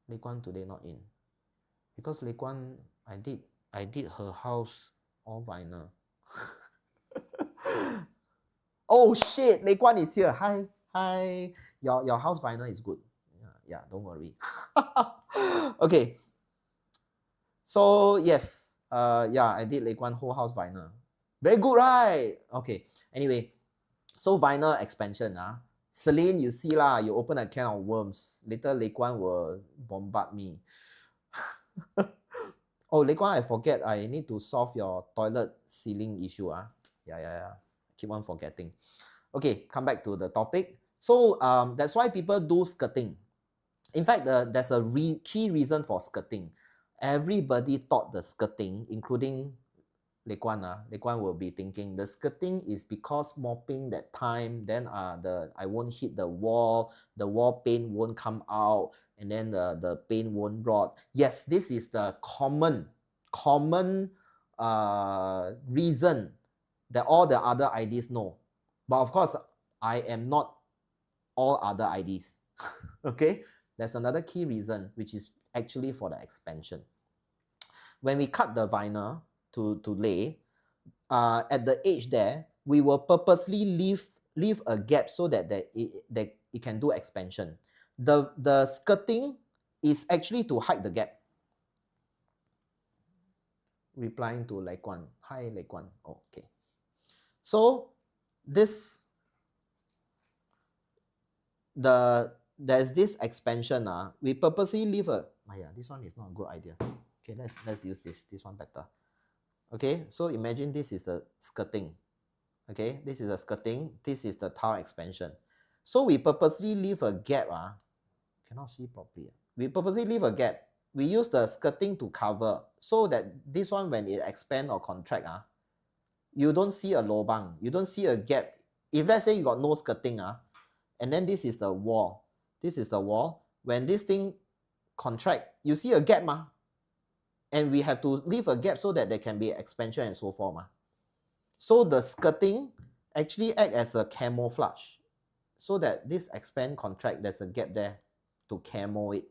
Lei Guan today not in. Because Lei Guan, I did her house all vinyl. Oh shit, Lei Guan is here. Hi. Your house vinyl is good. Yeah, don't worry. Okay. So yes, yeah, I did Lake One whole house vinyl. Very good, right? Okay. Anyway, so vinyl expansion. Celine, you see lah, you open a can of worms. Later Lake One will bombard me. Oh, Lake One, I forget. I need to solve your toilet ceiling issue. Yeah. Keep on forgetting. Okay, come back to the topic. So that's why people do skirting. In fact, there's a key reason for skirting. Everybody thought the skirting, including Lei Guan will be thinking the skirting is because mopping that time, then I won't hit the wall paint won't come out, and then the paint won't rot. Yes, this is the common reason that all the other IDs know. But of course, I am not all other IDs. Okay, there's another key reason, which is actually for the expansion. When we cut the vinyl to lay, at the edge there, we will purposely leave a gap so that it can do expansion. The skirting is actually to hide the gap. Replying to Lei Guan. Hi, Lei Guan. Oh, okay. So there's this expansion. We purposely leave a. This one is not a good idea. Okay, let's use this one better. Okay, so imagine this is the skirting. Okay, this is the skirting. This is the tile expansion. So we purposely leave a gap. Cannot see properly. We purposely leave a gap. We use the skirting to cover so that this one, when it expand or contract, you don't see a lobang. You don't see a gap. If let's say you got no skirting, and then this is the wall. This is the wall. When this thing contract, you see a gap, and we have to leave a gap so that there can be expansion and so forth. So the skirting actually act as a camouflage, so that this expand contract, there's a gap there to camo it.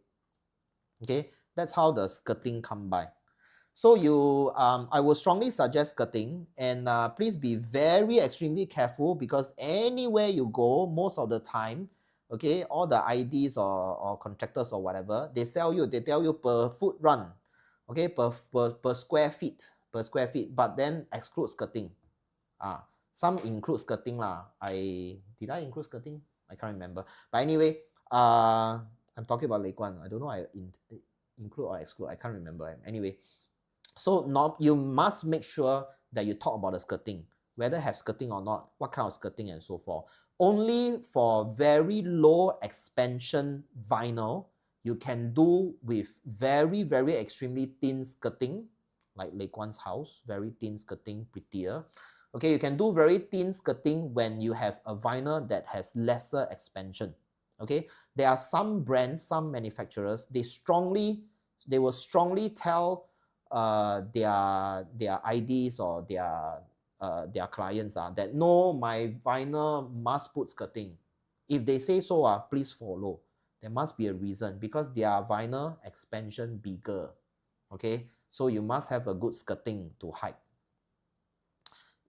Okay, that's how the skirting come by. So I would strongly suggest skirting, and please be very extremely careful, because anywhere you go, most of the time, okay, all the IDs or contractors or whatever, they tell you per foot run, okay, per square feet, but then exclude skirting. Some include skirting lah. Did I include skirting? I can't remember. But anyway, I'm talking about Lei Guan. I don't know I include or exclude. I can't remember. Anyway, so now you must make sure that you talk about the skirting, whether have skirting or not, what kind of skirting and so forth. Only for very low expansion vinyl, you can do with very, very extremely thin skirting, like Lei Guan's house, very thin skirting, prettier. Okay, you can do very thin skirting when you have a vinyl that has lesser expansion. Okay, there are some brands, some manufacturers, they will strongly tell their IDs or their clients that no, my vinyl must put skirting. If they say so, please follow. There must be a reason, because their vinyl expansion bigger. Okay, so you must have a good skirting to hide.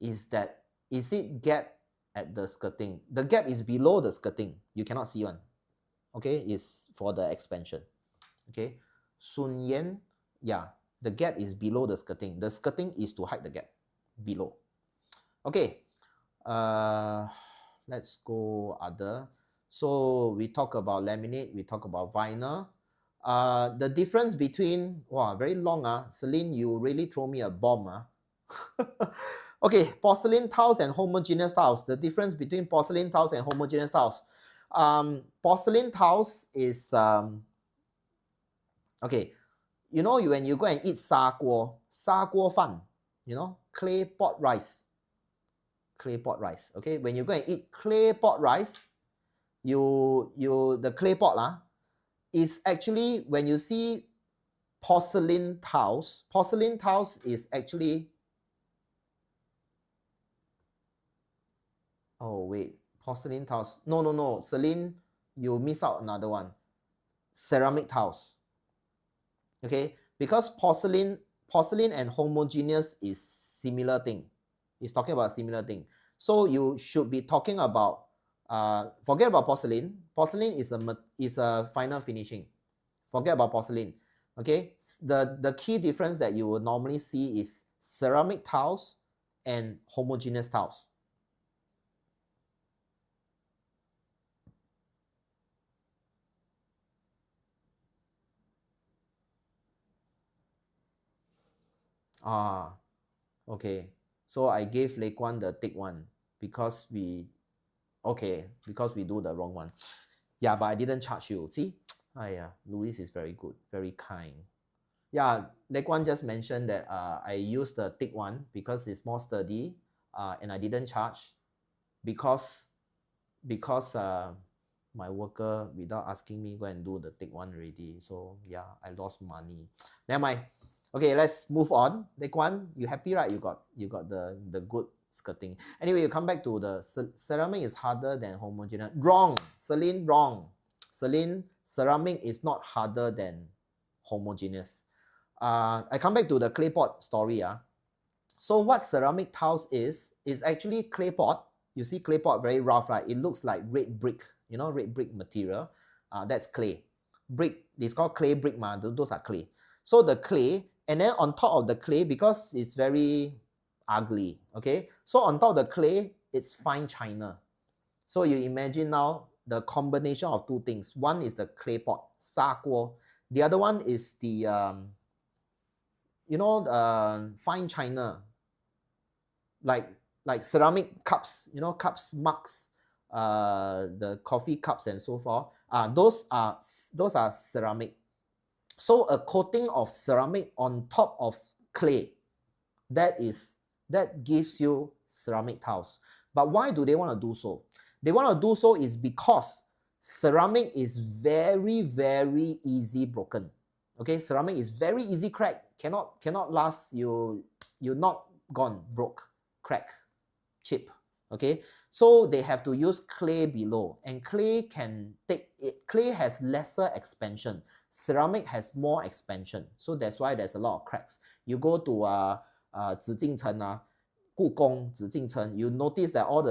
Is it gap at the skirting? The gap is below the skirting. You cannot see one. Okay, it's for the expansion. Okay, Sun Yan, yeah, the gap is below the skirting. The skirting is to hide the gap below. Okay, let's go other. So we talk about laminate, we talk about vinyl. The difference between, very long. Celine, you really throw me a bomb. Okay, porcelain tiles and homogeneous tiles. The difference between porcelain tiles and homogeneous tiles. Porcelain tiles is, okay, you know, when you go and eat 砂锅饭, you know, clay pot rice, okay, when you go and eat clay pot rice, the clay pot is actually, when you see porcelain tiles is actually, oh wait, porcelain tiles, no, Celine, you miss out another one, ceramic tiles. Okay, because porcelain and homogeneous is similar thing. It's talking about similar thing. So you should be talking about, forget about porcelain. Porcelain is a final finishing. Forget about porcelain. Okay, the key difference that you will normally see is ceramic tiles and homogeneous tiles. Ah, okay. So I gave Lei Guan the thick one because we do the wrong one. Yeah, but I didn't charge you. See? Yeah, Louis is very good, very kind. Yeah, Lei Guan just mentioned that I used the thick one because it's more sturdy, and I didn't charge because my worker without asking me go and do the thick one already. So yeah, I lost money. Never mind. Okay, let's move on. Lei Guan, you happy, right? You got the good skirting. Anyway, you come back to the ceramic is harder than homogeneous. Wrong, Celine, wrong. Celine, ceramic is not harder than homogeneous. I come back to the clay pot story. So what ceramic tiles is actually clay pot. You see clay pot very rough, right? It looks like red brick, you know, red brick material. That's clay. Brick, it's called clay brick, those are clay. So the clay, and then on top of the clay, because it's very ugly, okay? So on top of the clay, it's fine china. So you imagine now the combination of two things. One is the clay pot, 砂锅. The other one is the, fine china, like ceramic cups, you know, cups, mugs, the coffee cups and so forth. Those are ceramic. So a coating of ceramic on top of clay, that gives you ceramic tiles. But why do they want to do so? They want to do so is because ceramic is very, very easy broken. Okay, ceramic is very easy crack. Cannot last. You're not gone, broke, crack, chip. Okay, so they have to use clay below, and clay can take it. Clay has lesser expansion. Ceramic has more expansion, so that's why there's a lot of cracks. You go to Zijingcheng, Gugong, Zijingcheng, you notice that all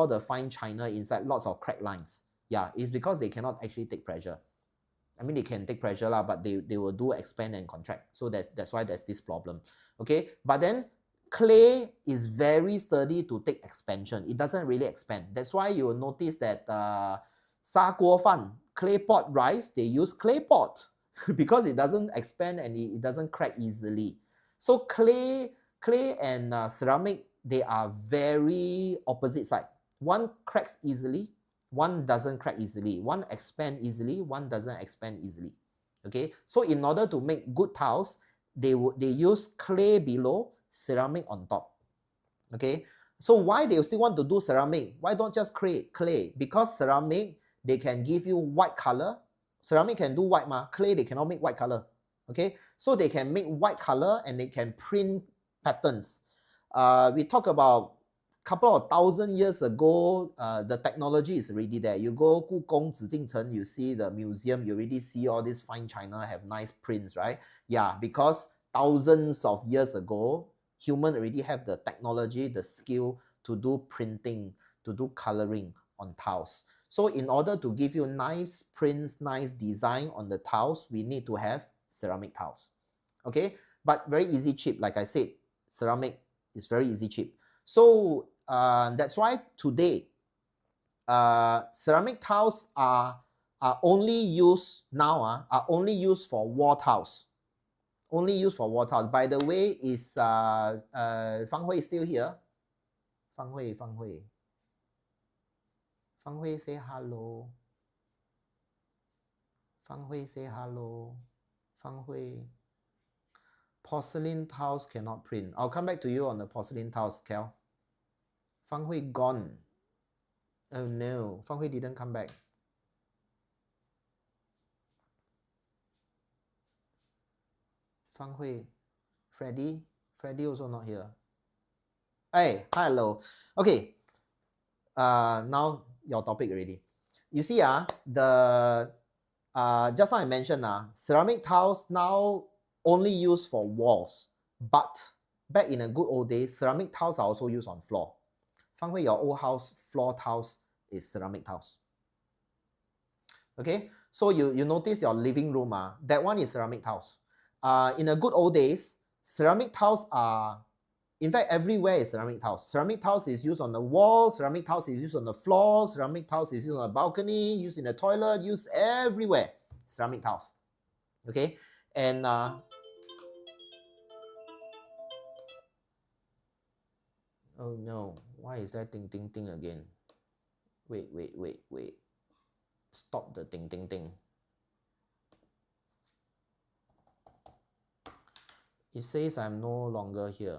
the fine china inside lots of crack lines. Yeah, it's because they cannot actually take pressure. I mean, they can take pressure lah, but they will do expand and contract. So that's why there's this problem. Okay, but then clay is very sturdy to take expansion. It doesn't really expand. That's why you will notice that 砂锅饭, clay pot rice, they use clay pot because it doesn't expand and it doesn't crack easily. So clay and ceramic, they are very opposite side. One cracks easily, one doesn't crack easily. One expand easily, one doesn't expand easily. Okay, so in order to make good tiles, they use clay below, ceramic on top. Okay, so why they still want to do ceramic? Why don't just create clay? Because ceramic, they can give you white color. Ceramic can do white, clay they cannot make white color. Okay, so they can make white color and they can print patterns. We talk about couple of thousand years ago, the technology is already there. You go Gugong, Zijingcheng, you see the museum, you already see all this fine china have nice prints, right? Yeah, because thousands of years ago, human already have the technology, the skill to do printing, to do coloring on tiles. So in order to give you nice prints, nice design on the tiles, we need to have ceramic tiles. Okay, but very easy cheap. Like I said, ceramic is very easy cheap. So that's why today ceramic tiles are only used now, are only used for wall tiles. Only used for wall tiles. By the way, is Fang Hui still here? Fang Hui. Fang Hui, say hello. Fang Hui, say hello. Fang Hui. Porcelain tiles cannot print. I'll come back to you on the porcelain tiles, Cal. Fang Hui gone. Oh no, Fang Hui didn't come back. Fang Hui. Freddy also not here. Hey, hello. Okay. Now your topic already. You see, the just now I mentioned, ceramic tiles now only used for walls, but back in the good old days, ceramic tiles are also used on floor. Fang Hui, your old house floor tiles is ceramic tiles. Okay, so you notice your living room, that one is ceramic tiles. in the good old days, ceramic tiles are, in fact, everywhere is ceramic tiles. Ceramic tiles is used on the wall, ceramic tiles is used on the floor, ceramic tiles is used on the balcony, used in the toilet, used everywhere. Ceramic tiles. Okay, and oh no, why is that ting ting ting again? Wait. Stop the ting ting ting. It says I'm no longer here.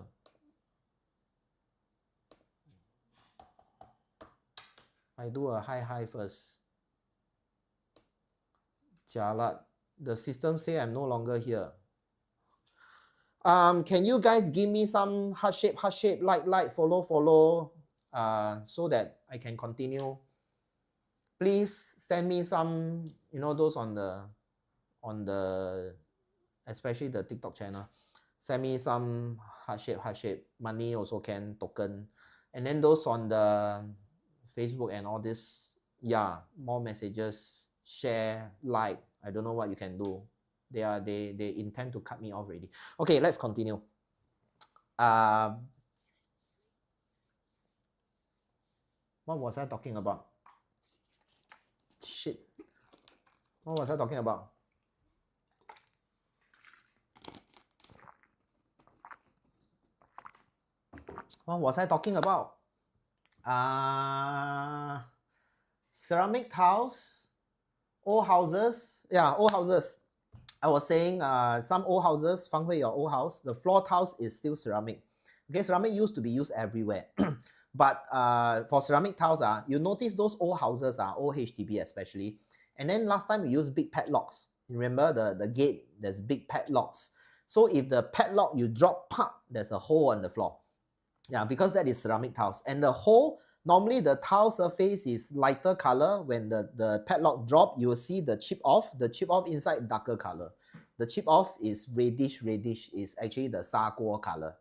I do a hi first. Jialat. The system say I'm no longer here. Can you guys give me some heart shape, like, follow, so that I can continue? Please send me some, you know, those on the, especially the TikTok channel. Send me some heart shape, money also can, token. And then those on the Facebook and all this, yeah, more messages, share, like, I don't know what you can do. They intend to cut me off already. Okay, let's continue. What was I talking about? Shit. What was I talking about? What was I talking about? Ceramic tiles, old houses. Yeah, old houses. I was saying some old houses, Fang Hui, your old house, the floor tiles is still ceramic. Okay, ceramic used to be used everywhere. But for ceramic tiles, you notice those old houses, old HDB especially. And then last time we used big padlocks. Remember the gate, there's big padlocks. So if the padlock you drop, pop, there's a hole on the floor. Yeah, because that is ceramic tiles. And the hole, normally the tile surface is lighter color. When the padlock drop, you will see the chip off. The chip off inside darker color. The chip off is reddish, is actually the sa guo color.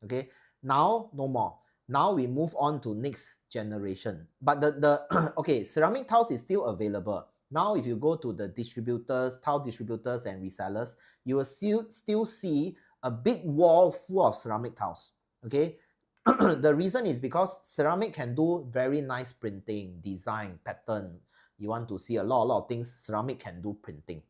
Okay, now no more. Now we move on to next generation. But the okay, ceramic tiles is still available. Now if you go to the distributors, tile distributors and resellers, you will still see a big wall full of ceramic tiles. Okay, the reason is because ceramic can do very nice printing, design, pattern. You want to see a lot of things, ceramic can do printing.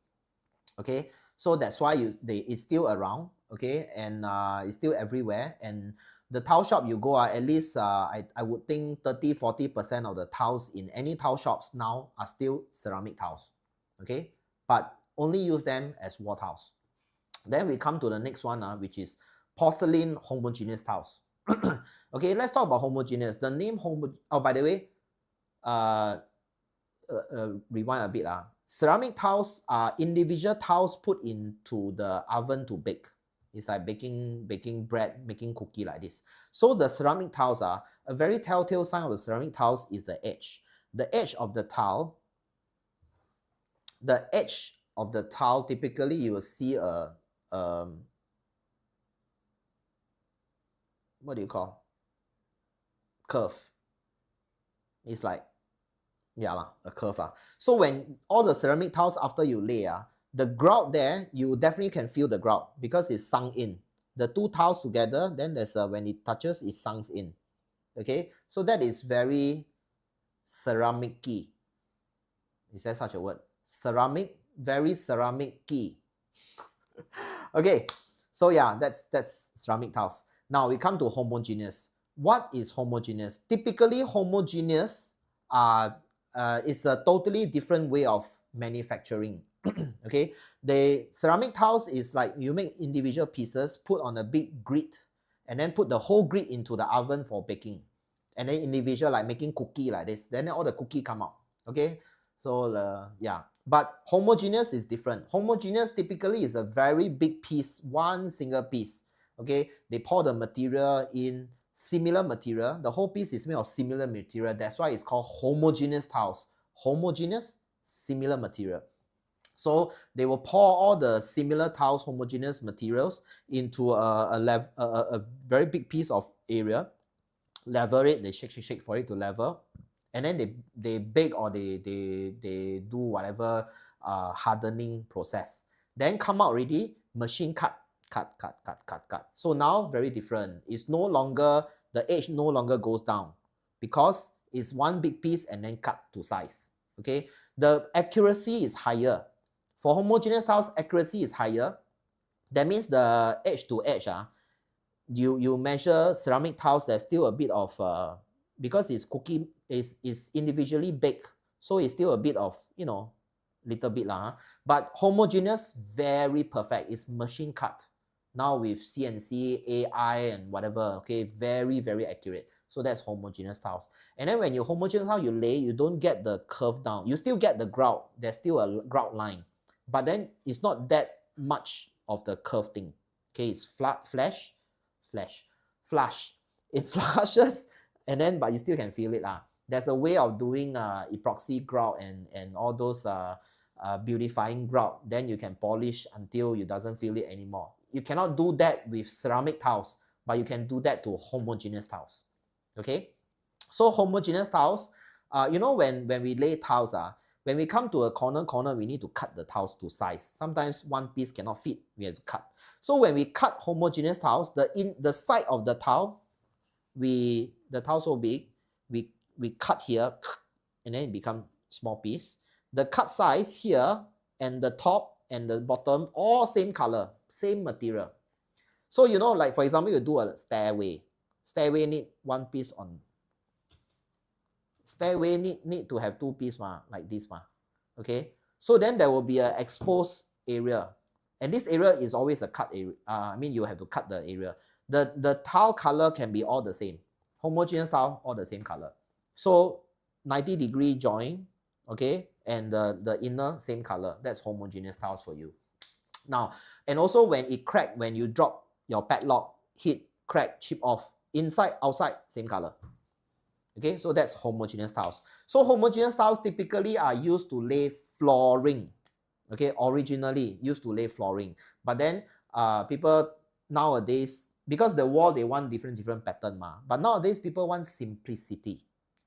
Okay, so that's why it's still around. Okay, and it's still everywhere. And the tile shop you go, at least I would think 30-40% of the tiles in any tile shops now are still ceramic tiles. Okay, but only use them as wall tiles. Then we come to the next one, which is porcelain homogeneous tiles. Okay, let's talk about homogeneous. The name oh, by the way, rewind a bit. Ceramic tiles are individual tiles put into the oven to bake. It's like baking bread, making cookie like this. So the ceramic tiles are a very telltale sign of the ceramic tiles is the edge. The edge of the tile. The edge of the tile, typically you will see a what do you call? Curve. It's like, yeah, a curve. So when all the ceramic tiles after you lay, the grout there, you definitely can feel the grout because it's sunk in. The two tiles together, then there's when it touches, it sunks in. Okay, so that is very ceramic-y. Is there such a word? Ceramic, very ceramic-y. Okay, so yeah, that's ceramic tiles. Now we come to homogeneous. What is homogeneous? Typically, homogeneous it's a totally different way of manufacturing. Okay, the ceramic tiles is like you make individual pieces, put on a big grid, and then put the whole grid into the oven for baking. And then individual, like making cookie like this, then all the cookie come out. Okay, so yeah, but homogeneous is different. Homogeneous typically is a very big piece, one single piece. Okay, they pour the material in similar material. The whole piece is made of similar material. That's why it's called homogeneous tiles. Homogeneous, similar material. So they will pour all the similar tiles, homogeneous materials into a very big piece of area, level it, they shake for it to level, and then they bake or they do whatever hardening process. Then come out already, machine cut, cut, cut, cut, cut, cut. So now very different. It's no longer, the edge no longer goes down because it's one big piece and then cut to size. Okay, the accuracy is higher. For homogeneous tiles, accuracy is higher. That means the edge to edge, you measure ceramic tiles, there's still a bit of, because it's cookie, is individually baked, so it's still a bit of, you know, little bit lah. But homogeneous, very perfect. It's machine cut. Now with CNC, AI and whatever, okay, very, very accurate. So that's homogeneous tiles. And then when you homogeneous tile, you lay, you don't get the curve down. You still get the grout. There's still a grout line. But then it's not that much of the curve thing. Okay, it's flat, flash. It flashes, and then, but you still can feel it. There's a way of doing epoxy grout and all those beautifying grout. Then you can polish until you doesn't feel it anymore. You cannot do that with ceramic tiles, but you can do that to homogeneous tiles. Okay, so homogeneous tiles, you know, when we lay tiles, when we come to a corner, we need to cut the tiles to size. Sometimes one piece cannot fit, we have to cut. So when we cut homogeneous tiles, the side of the tile, the tile so big, we cut here, and then it becomes small piece. The cut size here and the top and the bottom all same color, same material. So you know, like for example, you do a stairway. Stairway need one piece on. Stairway need to have two pieces like this okay. So then there will be an exposed area, and this area is always a cut area. I mean, you have to cut the area. The tile color can be all the same. Homogeneous tile, all the same color. So 90-degree join, okay, and the inner same color. That's homogeneous tiles for you. Now, and also when it crack, when you drop your padlock, hit, crack, chip off, inside, outside, same color. Okay, so that's homogeneous tiles. So homogeneous tiles typically are used to lay flooring. Okay, originally used to lay flooring. But then people nowadays, because the wall, they want different pattern but nowadays people want simplicity.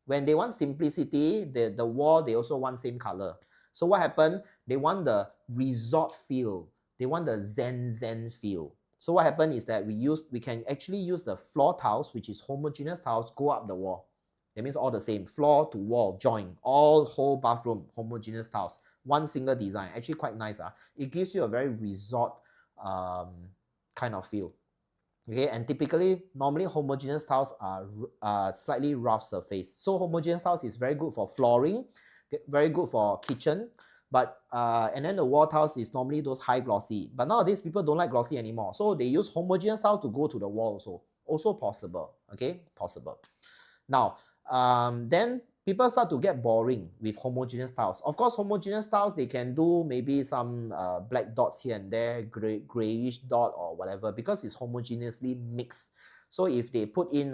When they want simplicity, the wall, they also want same color. So what happened? They want the resort feel. They want the zen feel. So what happened is that we can actually use the floor tiles, which is homogeneous tiles, go up the wall. That means all the same, floor to wall, join, all whole bathroom, homogeneous tiles, one single design. Actually quite nice. It gives you a very resort kind of feel. Okay, and typically, normally homogeneous tiles are slightly rough surface. So homogeneous tiles is very good for flooring, very good for kitchen. But and then the wall tiles is normally those high glossy. But nowadays people don't like glossy anymore. So they use homogeneous tiles to go to the wall also. Also possible. Okay, possible. Now, then people start to get boring with homogeneous tiles. Of course, homogeneous tiles, they can do maybe some black dots here and there, grayish dot or whatever, because it's homogeneously mixed. So if they put in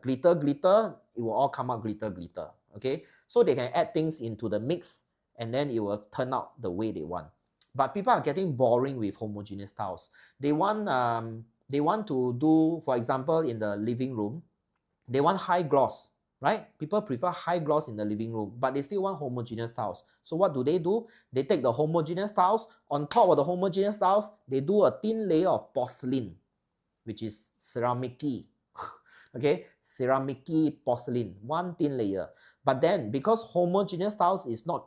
glitter, it will all come out glitter. Okay, so they can add things into the mix and then it will turn out the way they want. But people are getting boring with homogeneous tiles. They want to do, for example, in the living room, they want high gloss, right? People prefer high gloss in the living room, but they still want homogeneous tiles. So what do? They take the homogeneous tiles. On top of the homogeneous tiles, they do a thin layer of porcelain, which is ceramic-y. Okay, ceramic-y porcelain, one thin layer. But then, because homogeneous tiles is not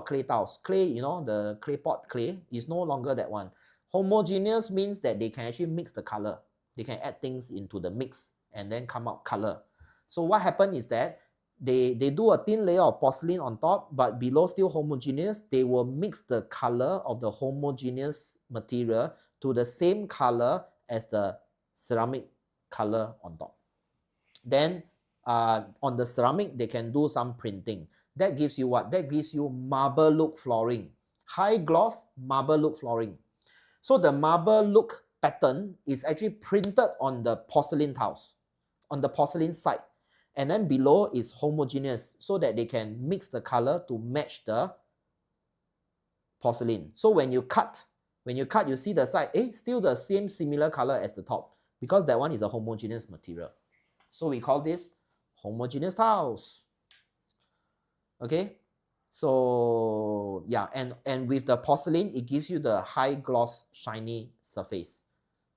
clay tiles. Clay, you know, the clay pot clay is no longer that one. Homogeneous means that they can actually mix the color. They can add things into the mix and then come out color. So what happened is that they do a thin layer of porcelain on top, but below still homogeneous. They will mix the color of the homogeneous material to the same color as the ceramic color on top. Then on the ceramic, they can do some printing. That gives you what? That gives you marble look flooring. High gloss marble look flooring. So the marble look pattern is actually printed on the porcelain tiles, on the porcelain side. And then below is homogeneous so that they can mix the color to match the porcelain. So when you cut, you see the side, still the same similar color as the top, because that one is a homogeneous material. So we call this homogeneous tiles. Okay, So yeah, and with the porcelain, it gives you the high gloss, shiny surface.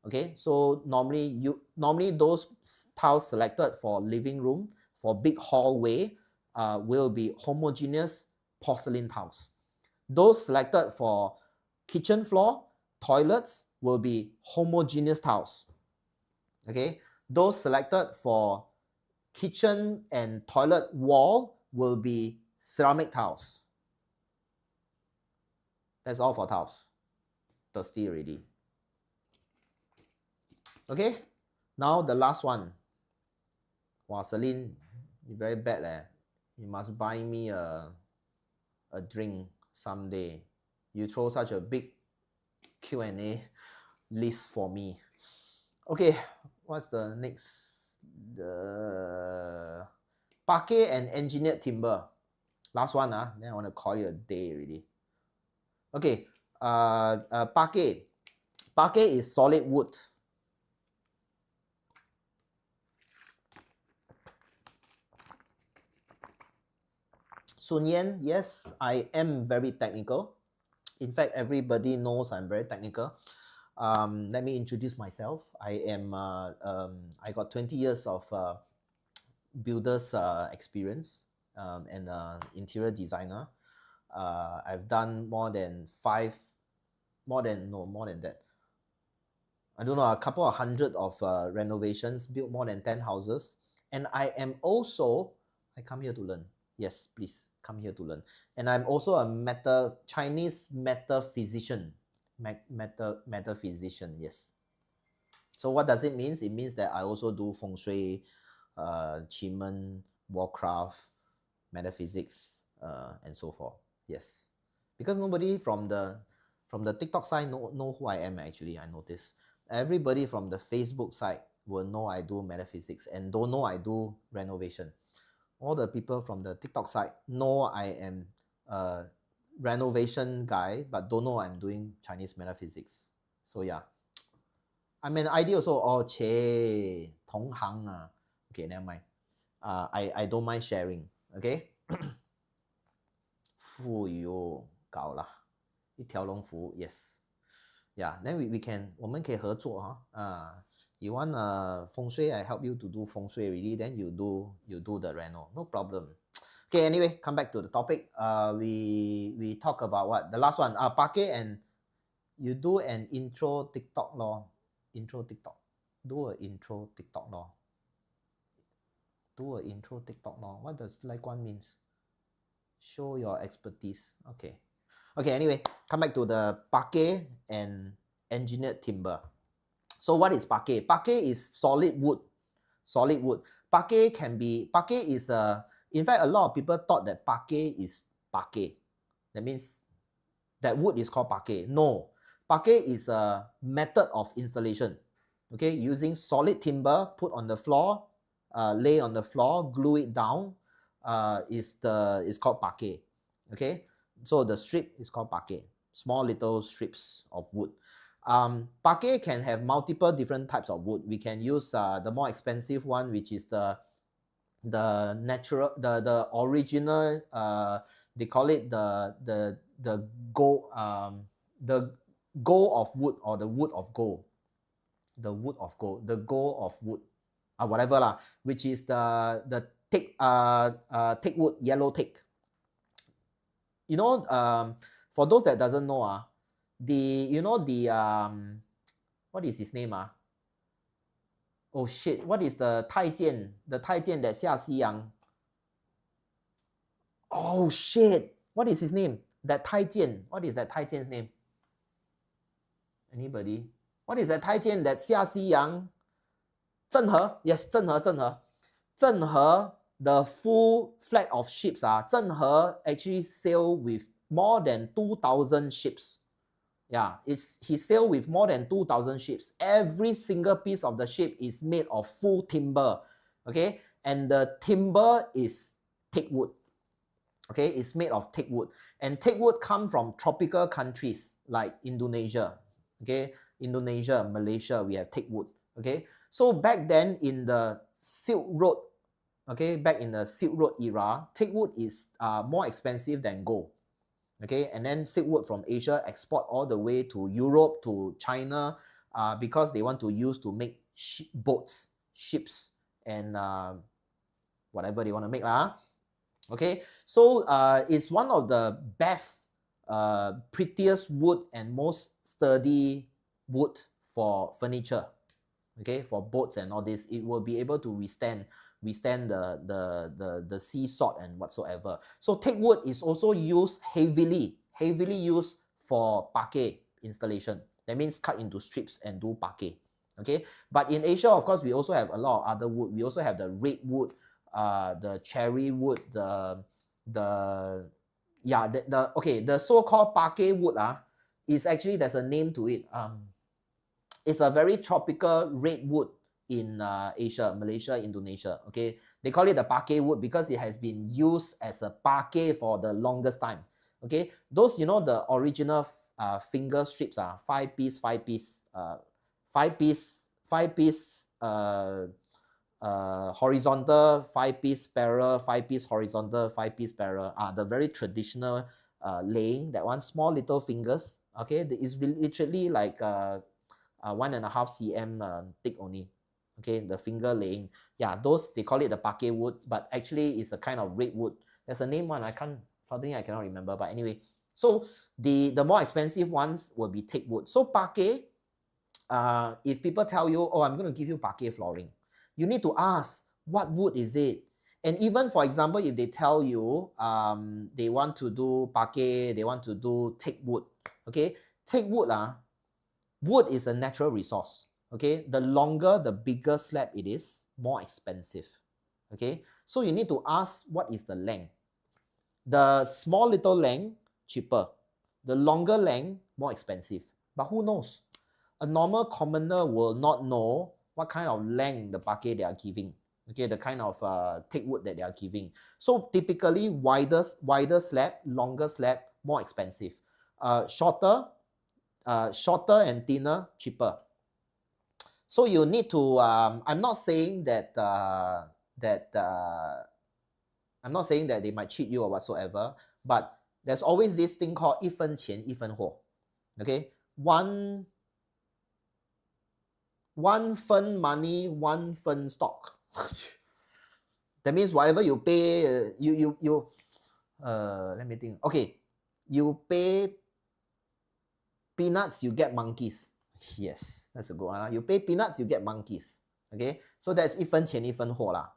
Okay, so normally those tiles selected for living room, for big hallway, will be homogeneous porcelain tiles. Those selected for kitchen floor, toilets will be homogeneous tiles. Okay, those selected for kitchen and toilet wall will be ceramic tiles. That's all for tiles. Thirsty already. Okay, now the last one. Wow, Celine, you very bad leh. You must buy me a drink someday. You throw such a big Q&A list for me. Okay, what's the next? The parquet and engineered timber. Last one, then I want to call it a day already. Okay, parquet. Parquet is solid wood. Sun Yan, yes, I am very technical. In fact, everybody knows I'm very technical. Let me introduce myself. I got 20 years of builder's experience and interior designer. I've done more than that. I don't know, a couple of hundred of renovations, built more than 10 houses. And I am also, I come here to learn. Yes, please come here to learn. And I'm also a Chinese metaphysician. Metaphysician, yes. So what does it mean? It means that I also do feng shui, qimeng, warcraft, metaphysics, and so forth. Yes, because nobody from the TikTok side know who I am actually. I notice everybody from the Facebook side will know I do metaphysics and don't know I do renovation. All the people from the TikTok side know I am a renovation guy, but don't know I'm doing Chinese metaphysics. So yeah, I'm an idea also. Oh, che, 同行啊. Okay, never mind. I don't mind sharing. Okay. 富有搞了，一条龙服务 yes yeah then we can 我们可以合作哈you want 风水 I help you to do 风水 really then you do the reno no problem. Okay, anyway, come back to the topic. We talk about what the last one parquet, and you do an intro TikTok law. Intro TikTok, do a intro TikTok law. Do a intro TikTok law. What does like one means? Show your expertise. Okay, anyway, come back to the parquet and engineered timber. So what is parquet? Parquet is solid wood. Parquet is in fact, a lot of people thought that parquet is parquet. That means that wood is called parquet. No, parquet is a method of installation. Okay, using solid timber put on the floor, lay on the floor, glue it down. Is called parquet. Okay, so the strip is called parquet. Small little strips of wood. Parquet can have multiple different types of wood. We can use the more expensive one, which is the natural, the original. They call it the gold, the gold of wood, or the wood of gold. The wood of gold, the gold of wood, whatever lah. Which is the teak wood, yellow teak. You know, for those that doesn't know, what is his name? Oh shit, what is the 太监? The 太监 that 下西洋. Oh shit, what is his name? That 太监, what is that 太监's name? Anybody? What is that 太监 that 下西洋? 郑和, yes, 郑和. The full flag of ships, Zheng He actually sailed with more than 2,000 ships. Yeah, he sailed with more than 2,000 ships. Every single piece of the ship is made of full timber. Okay, and the timber is teak wood. Okay, it's made of teak wood. And teak wood come from tropical countries like Indonesia. Okay, Indonesia, Malaysia, we have teak wood. Okay, so back then in the Silk Road okay, back in the Silk Road era, teak wood is more expensive than gold. Okay, and then silk wood from Asia export all the way to Europe, to China, because they want to use to make boats, ships, and whatever they want to make lah. Okay, so it's one of the best, prettiest wood and most sturdy wood for furniture. Okay, for boats and all this, it will be able to withstand the sea salt and whatsoever. So teak wood is also used heavily used for parquet installation. That means cut into strips and do parquet. Okay, but in Asia, of course, we also have a lot of other wood. We also have the redwood, the cherry wood, the yeah, the okay, the so-called parquet wood is actually, there's a name to it. It's a very tropical redwood in Asia, Malaysia, Indonesia. Okay, they call it the parquet wood because it has been used as a parquet for the longest time. Okay, those, you know, the original finger strips are 5-piece, 5-piece, 5-piece horizontal, 5-piece spiral, 5-piece horizontal, 5-piece spiral. The very traditional laying, that one, small little fingers. Okay, it's literally like 1.5 cm thick only. Okay, the finger laying. Yeah, those, they call it the parquet wood, but actually it's a kind of redwood. There's a name one, I cannot remember, but anyway. So the more expensive ones will be teak wood. So parquet, if people tell you, oh, I'm going to give you parquet flooring, you need to ask, what wood is it? And even, for example, if they tell you they want to do parquet, they want to do teak wood. Okay, teak wood, wood is a natural resource. Okay, the longer, the bigger slab it is, more expensive. Okay, so you need to ask, what is the length? The small little length, cheaper. The longer length, more expensive. But who knows? A normal commoner will not know what kind of length the parquet they are giving. Okay, the kind of teak wood that they are giving. So typically, wider slab, longer slab, more expensive. Shorter and thinner, cheaper. So you need to, I'm not saying that I'm not saying that they might cheat you or whatsoever, but there's always this thing called 一分钱一分货. Okay, one fun money, one fun stock. That means whatever you pay, let me think. Okay, you pay peanuts, you get monkeys. Yes, that's a good one. You pay peanuts, you get monkeys. Okay, so that's 一分钱一分货啦.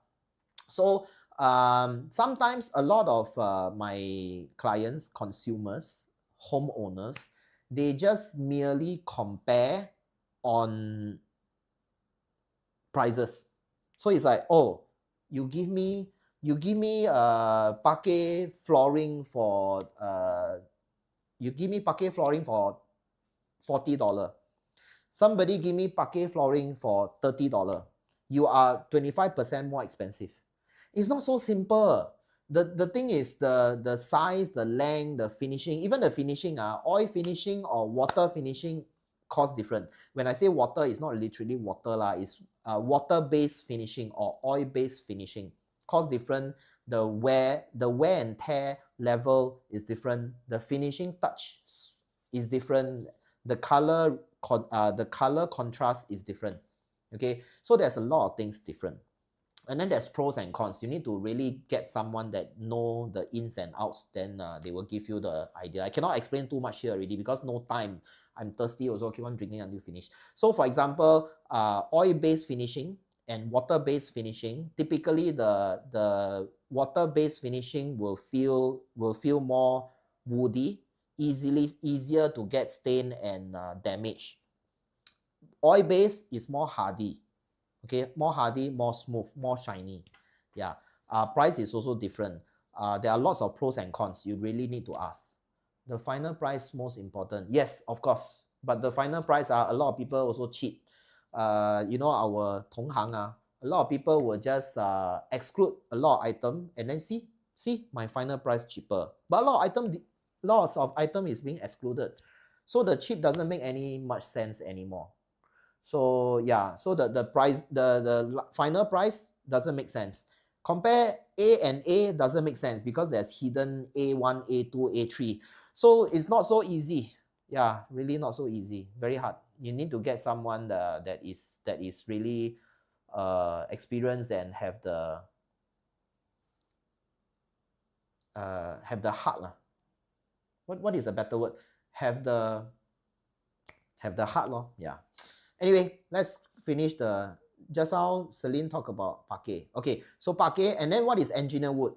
So sometimes a lot of my clients, consumers, homeowners, they just merely compare on prices. So it's like, oh, you give me parquet flooring for $40. Somebody give me parquet flooring for $30. You are 25% more expensive. It's not so simple. The thing is the size, the length, the finishing, even the finishing, oil finishing or water finishing cost different. When I say water, it's not literally water lah, it's water-based finishing or oil-based finishing. Cost different. The wear and tear level is different. The finishing touch is different. The color contrast is different. Okay, so there's a lot of things different. And then there's pros and cons. You need to really get someone that know the ins and outs, then they will give you the idea. I cannot explain too much here already because no time. I'm thirsty also, keep on drinking until finish. So for example, oil-based finishing and water-based finishing, typically the water-based finishing will feel more woody, easier to get stain and damage. Oil-based is more hardy. Okay, more hardy, more smooth, more shiny. Yeah, price is also different. There are lots of pros and cons. You really need to ask. The final price most important. Yes, of course. But the final price, a lot of people also cheat. You know, our 同行, a lot of people will just exclude a lot of item and then see my final price cheaper. But lots of item is being excluded. So the cheap doesn't make any much sense anymore. So yeah, so the price, the final price doesn't make sense. Compare A and A doesn't make sense because there's hidden A1, A2, A3. So it's not so easy. Yeah, really not so easy. Very hard. You need to get someone that is really experienced and have the heart lah. What is a better word? Have the heart lor. Yeah. Anyway, let's finish the just now Celine talked about parquet. Okay, so parquet, and then what is engineered wood?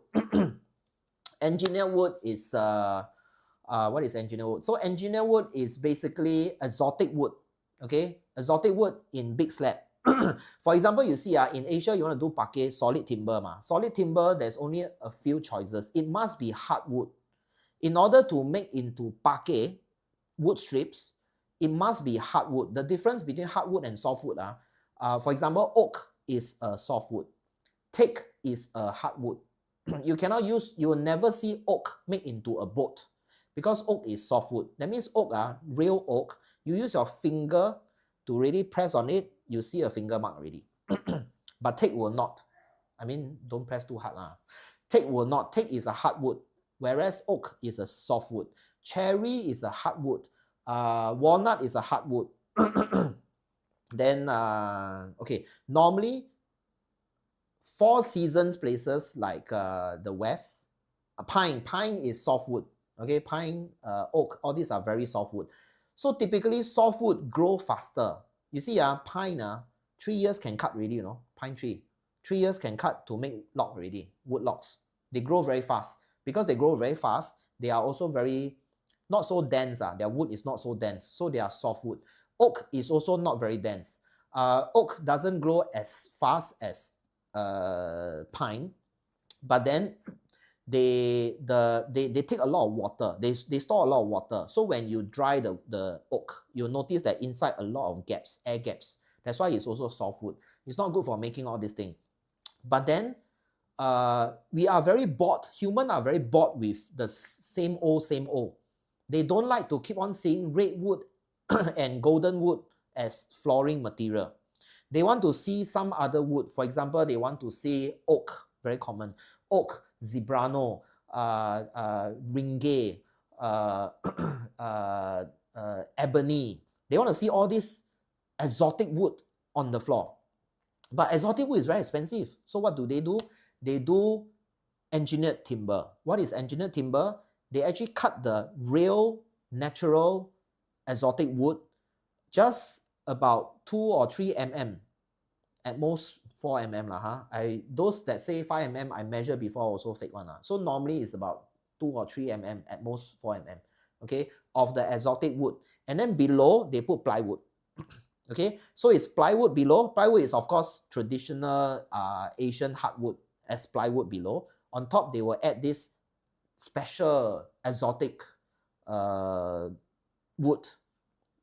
Engineered wood is what is engineered wood? So engineered wood is basically exotic wood. Okay, exotic wood in big slab. For example, you see in Asia, you want to do parquet, solid timber. Solid timber, there's only a few choices. It must be hardwood. In order to make into parquet, wood strips, it must be hardwood. The difference between hardwood and softwood, for example, oak is a softwood. Teak is a hardwood. You will never see oak made into a boat because oak is softwood. That means oak, real oak, you use your finger to really press on it, you see a finger mark already. But teak will not. I mean, don't press too hard. Teak will not. Teak is a hardwood, whereas oak is a softwood. Cherry is a hardwood. Walnut is a hardwood. Then, okay, normally, four seasons places like the West, pine is softwood. Okay, pine, oak, all these are very softwood. So typically, softwood grow faster. You see, pine, 3 years can cut already, pine tree. 3 years can cut to make log already, wood logs. They grow very fast. Because they grow very fast, they are also very, not so dense. Their wood is not so dense, so they are softwood. Oak is also not very dense. Oak doesn't grow as fast as pine, but then they take a lot of water. They store a lot of water. So when you dry the oak, you'll notice that inside a lot of gaps, air gaps. That's why it's also softwood. It's not good for making all these things. But then we are very bored. Humans are very bored with the same old. They don't like to keep on seeing red wood and golden wood as flooring material. They want to see some other wood. For example, they want to see oak, very common. Oak, zebrano, ringay, ebony. They want to see all this exotic wood on the floor. But exotic wood is very expensive. So what do? They do engineered timber. What is engineered timber? They actually cut the real, natural, exotic wood just about 2 or 3 mm, at most 4 mm. Those that say 5 mm, I measure before also fake one. So normally it's about 2 or 3 mm, at most 4 mm, okay, of the exotic wood. And then below, they put plywood. Okay, so it's plywood below. Plywood is, of course, traditional Asian hardwood as plywood below. On top, they will add this special exotic wood,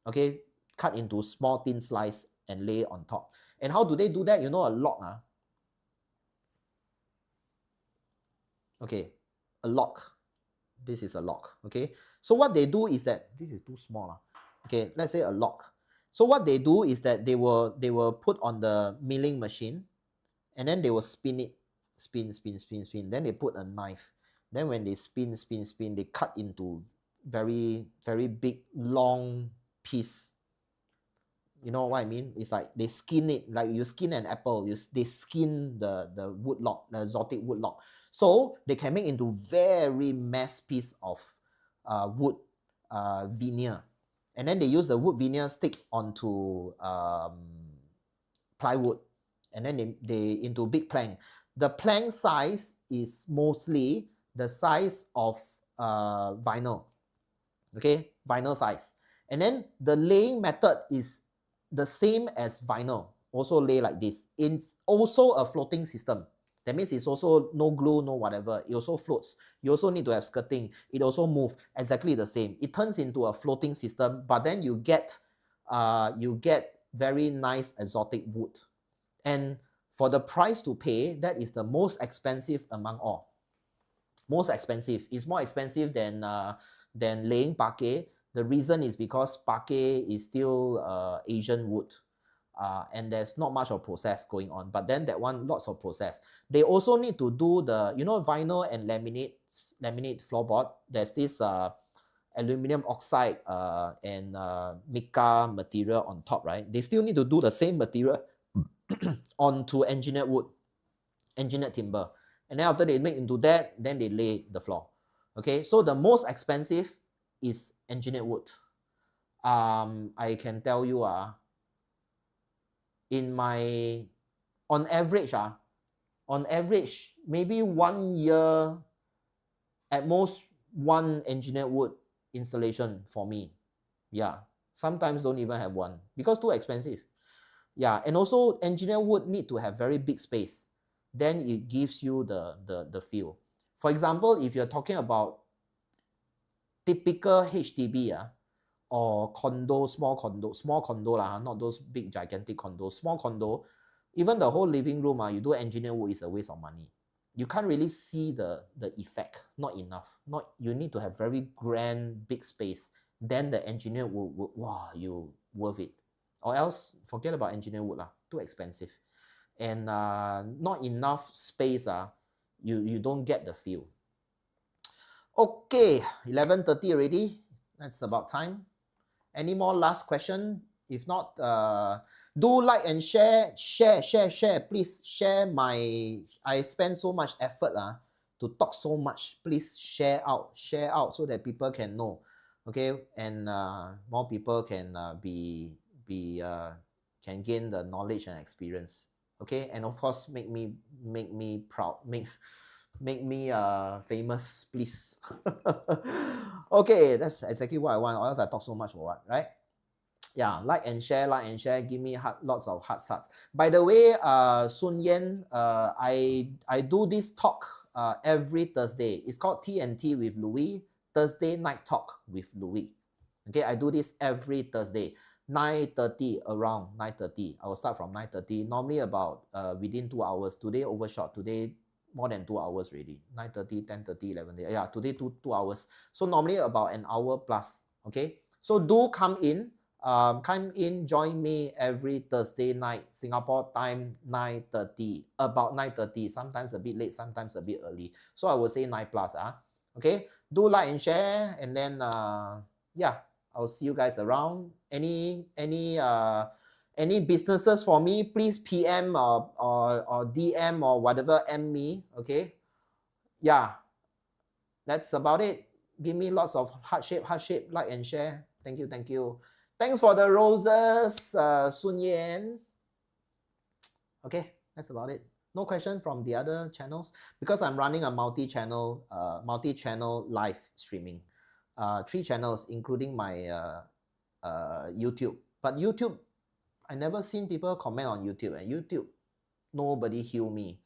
okay, cut into small thin slice and lay on top. And how do they do that? A log. Okay, a log. This is a log. Okay, so what they do is that this is too small. Okay, let's say a log. So what they do is that they will put on the milling machine, and then they will spin it, spin. Then they put a knife. Then when they spin, they cut into very, very big, long piece. You know what I mean? It's like they skin it, like you skin an apple. They skin the wood log, the exotic wood log. So they can make into very mass piece of wood veneer. And then they use the wood veneer stick onto plywood. And then they into big plank. The plank size is mostly the size of vinyl. Okay, vinyl size. And then the laying method is the same as vinyl. Also lay like this. It's also a floating system. That means it's also no glue, no whatever. It also floats. You also need to have skirting. It also moves exactly the same. It turns into a floating system, but then you get very nice exotic wood. And for the price to pay, that is the most expensive among all. Most expensive. It's more expensive than laying parquet. The reason is because parquet is still Asian wood. and there's not much of process going on. But then that one, lots of process. They also need to do the, you know, vinyl and laminate floorboard. There's this aluminum oxide and mica material on top, right? They still need to do the same material onto engineered wood, engineered timber. And then after they make into that, then they lay the floor. Okay, so the most expensive is engineered wood. I can tell you, in my, on average, maybe 1 year, at most one engineered wood installation for me. Yeah, sometimes don't even have one because too expensive. Yeah, and also engineered wood need to have very big space. Then it gives you the feel. For example, if you're talking about typical HDB, or condo, small condo lah, not those big gigantic condos, small condo, even the whole living room, you do engineered wood is a waste of money. You can't really see the effect, not enough. Not, you need to have very grand, big space. Then the engineered wood, wow, you worth it. Or else, forget about engineered wood lah, too expensive. And not enough space, you don't get the feel. Okay, 11:30 already. That's about time. Any more last question? If not, do like and share. Please share my, I spend so much effort to talk so much. Please share out so that people can know. Okay, and more people can can gain the knowledge and experience. Okay, and of course make me proud, make me famous, please. Okay, that's exactly what I want, or else I talk so much for what, right? Yeah, like and share, give me lots of hearts. By the way, Sun Yan, I do this talk every Thursday. It's called TNT with Louis, Thursday night talk with Louis. Okay, I do this every Thursday, 9:30, around 9:30. I will start from 9:30, normally about within 2 hours. Today overshot, today more than 2 hours already, 9:30, 10:30, 11. Yeah, today 2 hours. So normally about an hour plus. Okay, so do come in, join me every Thursday night, Singapore time, 9:30, about 9:30, sometimes a bit late, sometimes a bit early. So I will say 9 plus. Okay, do like and share, and then yeah, I'll see you guys around. Any businesses for me, please PM or DM or whatever, M me. Okay, yeah, that's about it. Give me lots of heart shape, like and share. Thank you. Thanks for the roses, Sun Yan. Okay, that's about it. No question from the other channels because I'm running a multi-channel live streaming. 3 channels, including my YouTube. But YouTube, I never seen people comment on YouTube. And YouTube, nobody heal me.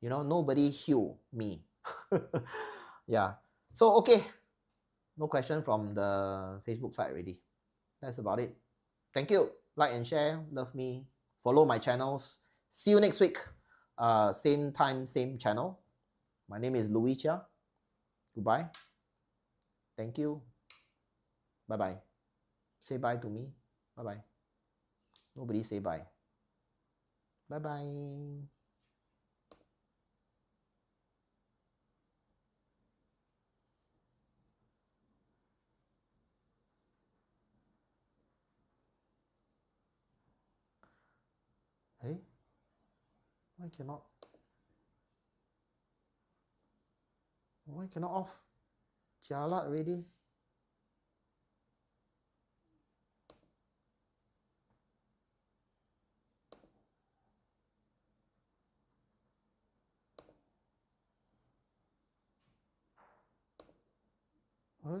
You know, nobody heal me. Yeah. So, okay. No question from the Facebook side already. That's about it. Thank you. Like and share. Love me. Follow my channels. See you next week. Same time, same channel. My name is Louis Chia. Goodbye. Thank you. Bye-bye. Say bye to me. Bye-bye. Nobody say bye. Bye-bye. Hey, why cannot off? Jialat already. Huh?